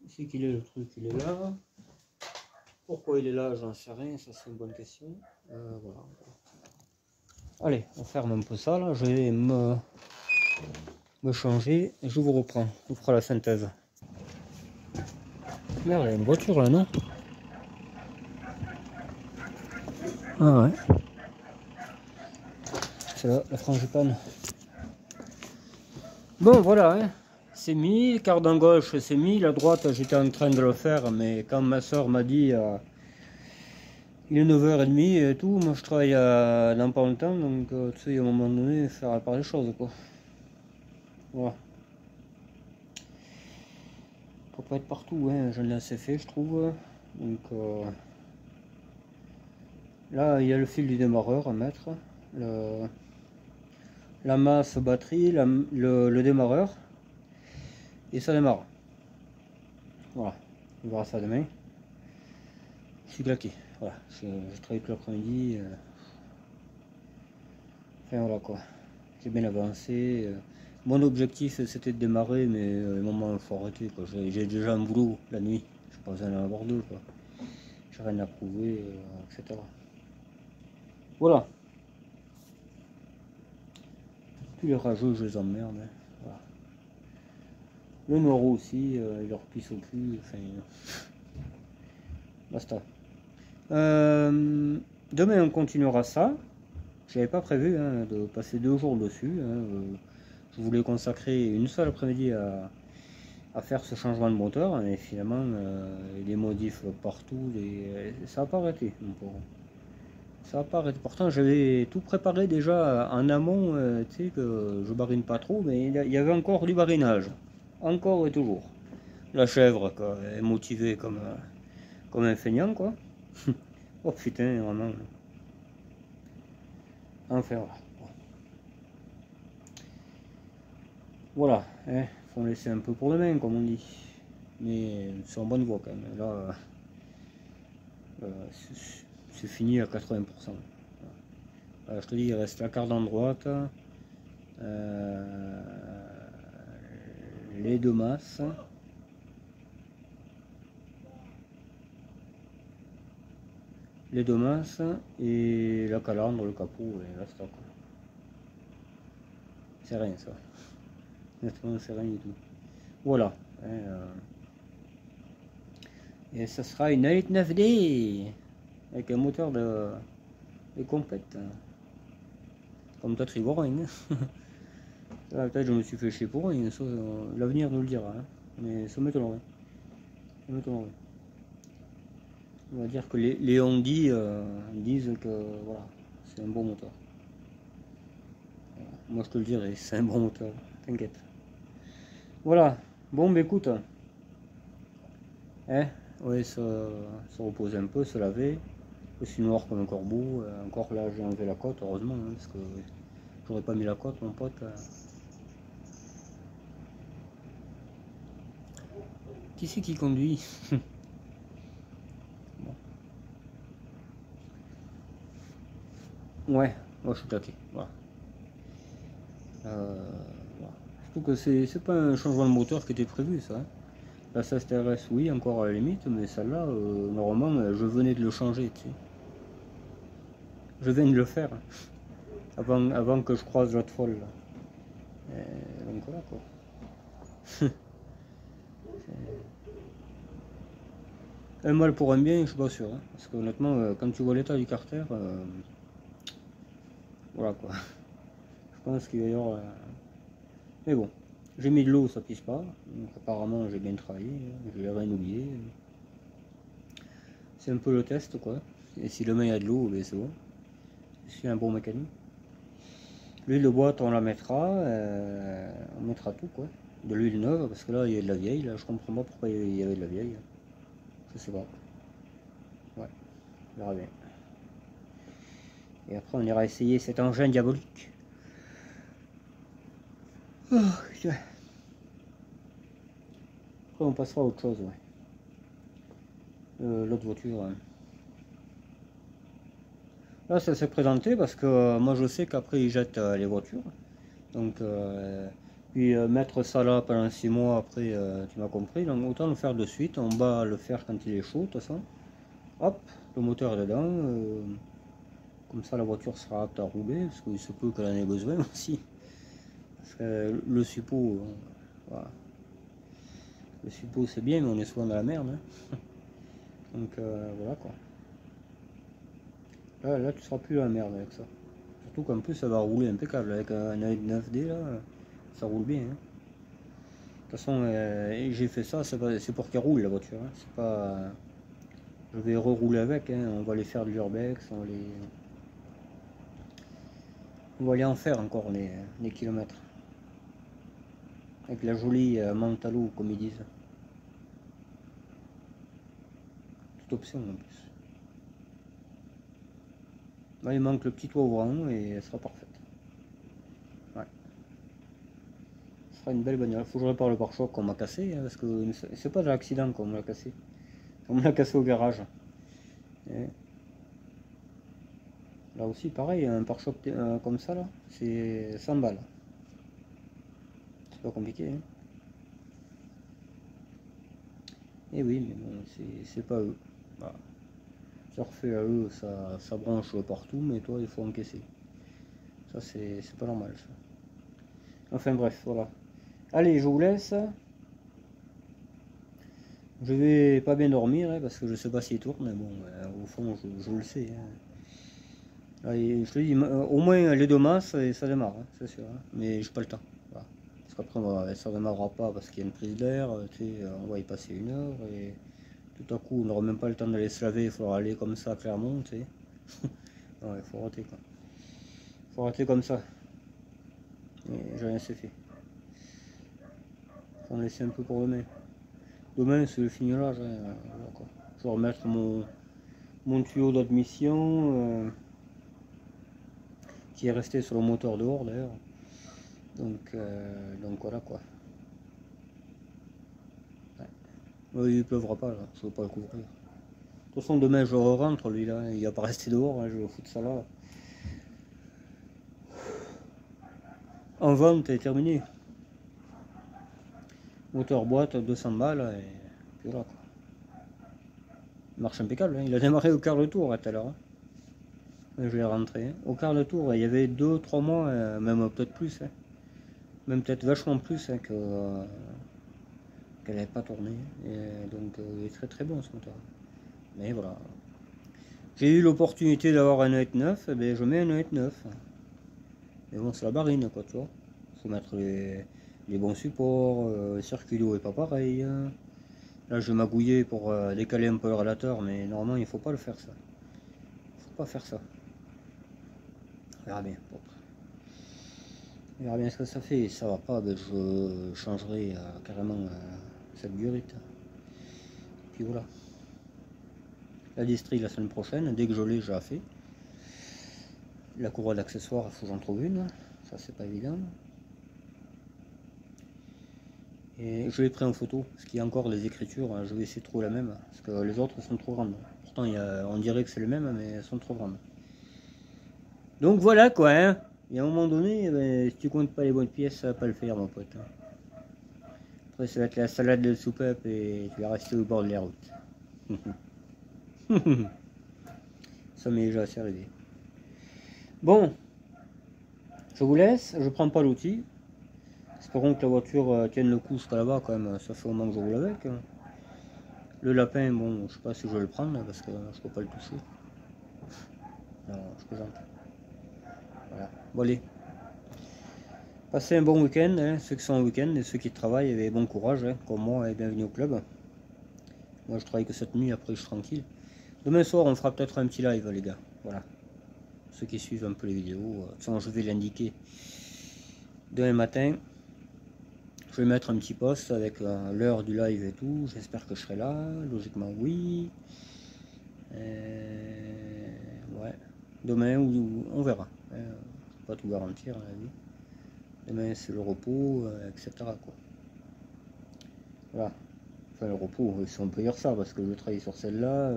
C'est qu'il est le truc, il est là. Pourquoi il est là, j'en sais rien, ça c'est une bonne question. Voilà. Allez, on ferme un peu ça là, je vais me changer et je vous reprends. On fera la synthèse. Merde, il y a une voiture là, non? Ah ouais. C'est là, la frangipane. Bon, voilà, hein. C'est mis, cardan gauche c'est mis, la droite j'étais en train de le faire, mais quand ma soeur m'a dit il est 9h30 et tout, moi je travaille dans pas longtemps, donc tu sais, à un moment donné, faire réparer les choses quoi. Voilà. Faut pas être partout, hein. J'en ai assez fait, je trouve. Donc là, il y a le fil du démarreur à mettre, la masse batterie, le démarreur, et ça démarre. Voilà, on verra ça demain. Je suis claqué, voilà, je travaille tout l'après-midi. Enfin voilà quoi, j'ai bien avancé. Mon objectif c'était de démarrer, mais à un moment il faut arrêter quoi. J'ai déjà un boulot la nuit, je n'ai pas besoin d'en avoir deux quoi. J'ai rien à prouver, etc. Voilà. Tous les rageux je les emmerde. Hein. Voilà. Le noir aussi, il leur pisse au cul, enfin. Basta. Demain on continuera ça. J'avais pas prévu hein, de passer 2 jours dessus. Hein, je voulais consacrer une seule après-midi à faire ce changement de moteur, et finalement des modifs partout, ça n'a pas arrêté. Ça n'a pas arrêté. Pourtant j'avais tout préparé déjà en amont, tu sais que je barine pas trop, mais il y avait encore du barinage. Encore et toujours. La chèvre quoi, est motivée comme un feignant quoi. Oh putain, vraiment. Enfin voilà. Voilà, hein, faut en laisser un peu pour demain comme on dit. Mais c'est en bonne voie quand même. Là, c'est fini à 80%. Je te dis, il reste la cardan droite, les deux masses. Les deux masses et la calandre, le capot et la stock. C'est rien ça. Honnêtement, c'est rien du tout. Voilà. Et ça sera une Elite 9D avec un moteur de compète. Comme toi, Trigorin. Peut-être je me suis fait chier pour rien. L'avenir nous le dira. Hein. Mais ça m'étonnerait. On va dire que les Hondy disent que voilà, c'est un bon moteur. Voilà. Moi je te le dirai, c'est un bon moteur, t'inquiète. Voilà, bon bah écoute, hein, ouais, se reposer un peu, se laver, aussi noir comme un corbeau, encore là j'ai enlevé la cote, heureusement, hein, parce que j'aurais pas mis la cote mon pote. Qui c'est qui conduit? Ouais, moi je suis claqué, voilà. Voilà. Surtout que c'est pas un changement de moteur qui était prévu ça. Hein. La CSTRS oui, encore à la limite, mais celle-là, normalement, je venais de le changer, tu sais. Je viens de le faire, avant que je croise l'autre folle. Là. Donc voilà quoi. Un mal pour un bien, je suis pas sûr. Hein, parce que honnêtement, quand tu vois l'état du carter, voilà quoi. Je pense qu'il va y avoir... Mais bon, j'ai mis de l'eau, ça pisse pas. Donc apparemment j'ai bien travaillé, je n'ai rien oublié. C'est un peu le test quoi. Et si demain il y a de l'eau, ben c'est bon. Je suis un bon mécanique. L'huile de boîte on la mettra, on mettra tout quoi. De l'huile neuve parce que là il y a de la vieille, là je comprends pas pourquoi il y avait de la vieille. Je sais pas. Ouais, on verra bien. Et après on ira essayer cet engin diabolique. Oh, putain. Après on passera à autre chose, ouais. L'autre voiture. Hein. Là ça s'est présenté parce que moi je sais qu'après ils jettent les voitures. Donc Puis mettre ça là pendant 6 mois après, tu m'as compris, donc autant le faire de suite, on va le faire quand il est chaud de toute façon. Hop, le moteur est dedans, comme ça la voiture sera apte à rouler, parce qu'il se peut qu'elle en ait besoin aussi. Parce que le suppôt, voilà. Le suppôt c'est bien, mais on est souvent dans la merde. Hein. Donc voilà quoi. Là tu seras plus dans la merde avec ça. Surtout qu'en plus ça va rouler impeccable, avec un 9D là, ça roule bien. Hein. De toute façon, j'ai fait ça, c'est pour qu'elle roule la voiture. Hein. C'est pas, je vais rerouler avec, hein. On va aller faire de l'urbex, on va aller en faire encore les kilomètres. Avec la jolie Mantalo, comme ils disent. Toute option en plus. Là, il manque le petit toit ouvrant et elle sera parfaite. Ouais. Ce sera une belle bagnole. Faut que je répare le pare-choc qu'on m'a cassé, hein, parce que c'est pas de l'accident qu'on m'a cassé. On me l'a cassé au garage. Et là aussi, pareil, un pare-choc comme ça, là, c'est 100 balles. C'est pas compliqué. Hein. Et oui, mais bon, c'est pas eux. Voilà. Ça refait à eux, ça branche partout, mais toi, il faut encaisser. Ça, c'est pas normal, ça. Enfin, bref, voilà. Allez, je vous laisse. Je vais pas bien dormir, hein, parce que je sais pas s'il tourne, mais bon, au fond, je le sais. Hein. Allez, je te dis, au moins les 2 masses, et ça démarre, hein, c'est sûr. Hein, mais j'ai pas le temps. Voilà. Parce qu'après, ça démarrera pas parce qu'il y a une prise d'air, tu sais, on va y passer 1 heure, et tout à coup, on n'aura même pas le temps d'aller se laver, il faudra aller comme ça à Clermont, tu sais. Non, il faut rater, quoi. Il faut rater comme ça. Et j'ai rien, c'est fait. Faut en laisser un peu pour demain. Demain, c'est le fignolage. Hein, voilà, quoi. Je vais remettre mon tuyau d'admission qui est resté sur le moteur dehors d'ailleurs. Donc voilà quoi. Ouais. Il pleuvra pas là, je ne veux pas le couvrir. De toute façon, demain je rentre lui là, il va pas rester dehors, hein, je vais foutre ça là. En vente est terminé. Moteur boîte 200 balles et puis voilà quoi. Il marche impeccable, hein. Il a démarré au quart de tour tout à l'heure. Hein. Je l'ai rentré. Hein. Au quart de tour, il y avait 2-3 mois, même peut-être plus. Hein. Même peut-être vachement plus hein, qu'elle n'avait pas tourné. Et donc il est très très bon ce moteur. Mais voilà. J'ai eu l'opportunité d'avoir un 9, et bien je mets un 9. Mais bon, c'est la barine quoi, tu vois. Faut mettre les bons supports, le circuit est pas pareil. Hein. Là, je vais magouiller pour décaler un peu le relateur, mais normalement, il faut pas le faire ça. Faut pas faire ça. On verra bien. On verra bien ce que ça fait. Ça va pas, ben, je changerai carrément cette burite. Puis voilà. La distrie la semaine prochaine, dès que je l'ai, j'ai fait. La courroie d'accessoires, il faut que j'en trouve une. Ça, c'est pas évident. Et je l'ai pris en photo, parce qu'il y a encore des écritures, je vais essayer de trouver la même, parce que les autres sont trop grandes. Pourtant, on dirait que c'est le même, mais elles sont trop grandes. Donc voilà quoi, hein. Et à un moment donné, ben, si tu comptes pas les bonnes pièces, ça va pas le faire, mon pote. Après, ça va être la salade de soupape et tu vas rester au bord de la route. Ça m'est déjà assez arrivé. Bon, je vous laisse, je prends pas l'outil. Espérons que la voiture tienne le coup jusqu'à là-bas quand même, ça fait au moment que je roule avec. Le lapin, bon, je sais pas si je vais le prendre parce que je peux pas le toucher. Non, je plaisante. Voilà, bon allez. Passez un bon week-end, hein, ceux qui sont en week-end et ceux qui travaillent, et bon courage, hein, comme moi, et bienvenue au club. Moi je travaille que cette nuit, après je suis tranquille. Demain soir on fera peut-être un petit live les gars, voilà. Ceux qui suivent un peu les vidéos, de toute façon je vais l'indiquer. Demain matin, je vais mettre un petit post avec l'heure du live et tout, j'espère que je serai là, logiquement oui. Ouais, demain ou on verra, je ne peux pas tout garantir à la vie. Demain c'est le repos, etc. quoi. Voilà. Enfin le repos, si on peut dire ça, parce que je travaille sur celle-là.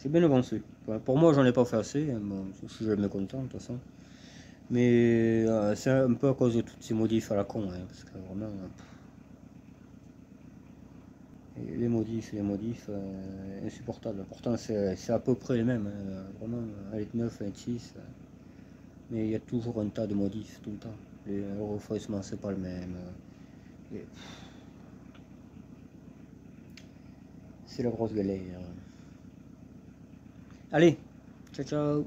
J'ai bien avancé. Enfin, pour moi, j'en ai pas fait assez. Hein, bon, je suis jamais content de toute façon. Mais c'est un peu à cause de toutes ces modifs à la con. Hein, parce que vraiment, les modifs, insupportables. Pourtant, c'est à peu près les mêmes. Hein, vraiment, avec 9, avec 6. Mais il y a toujours un tas de modifs tout le temps. Le refroidissement, c'est pas le même. Et c'est la grosse galère. Allez, ciao ciao.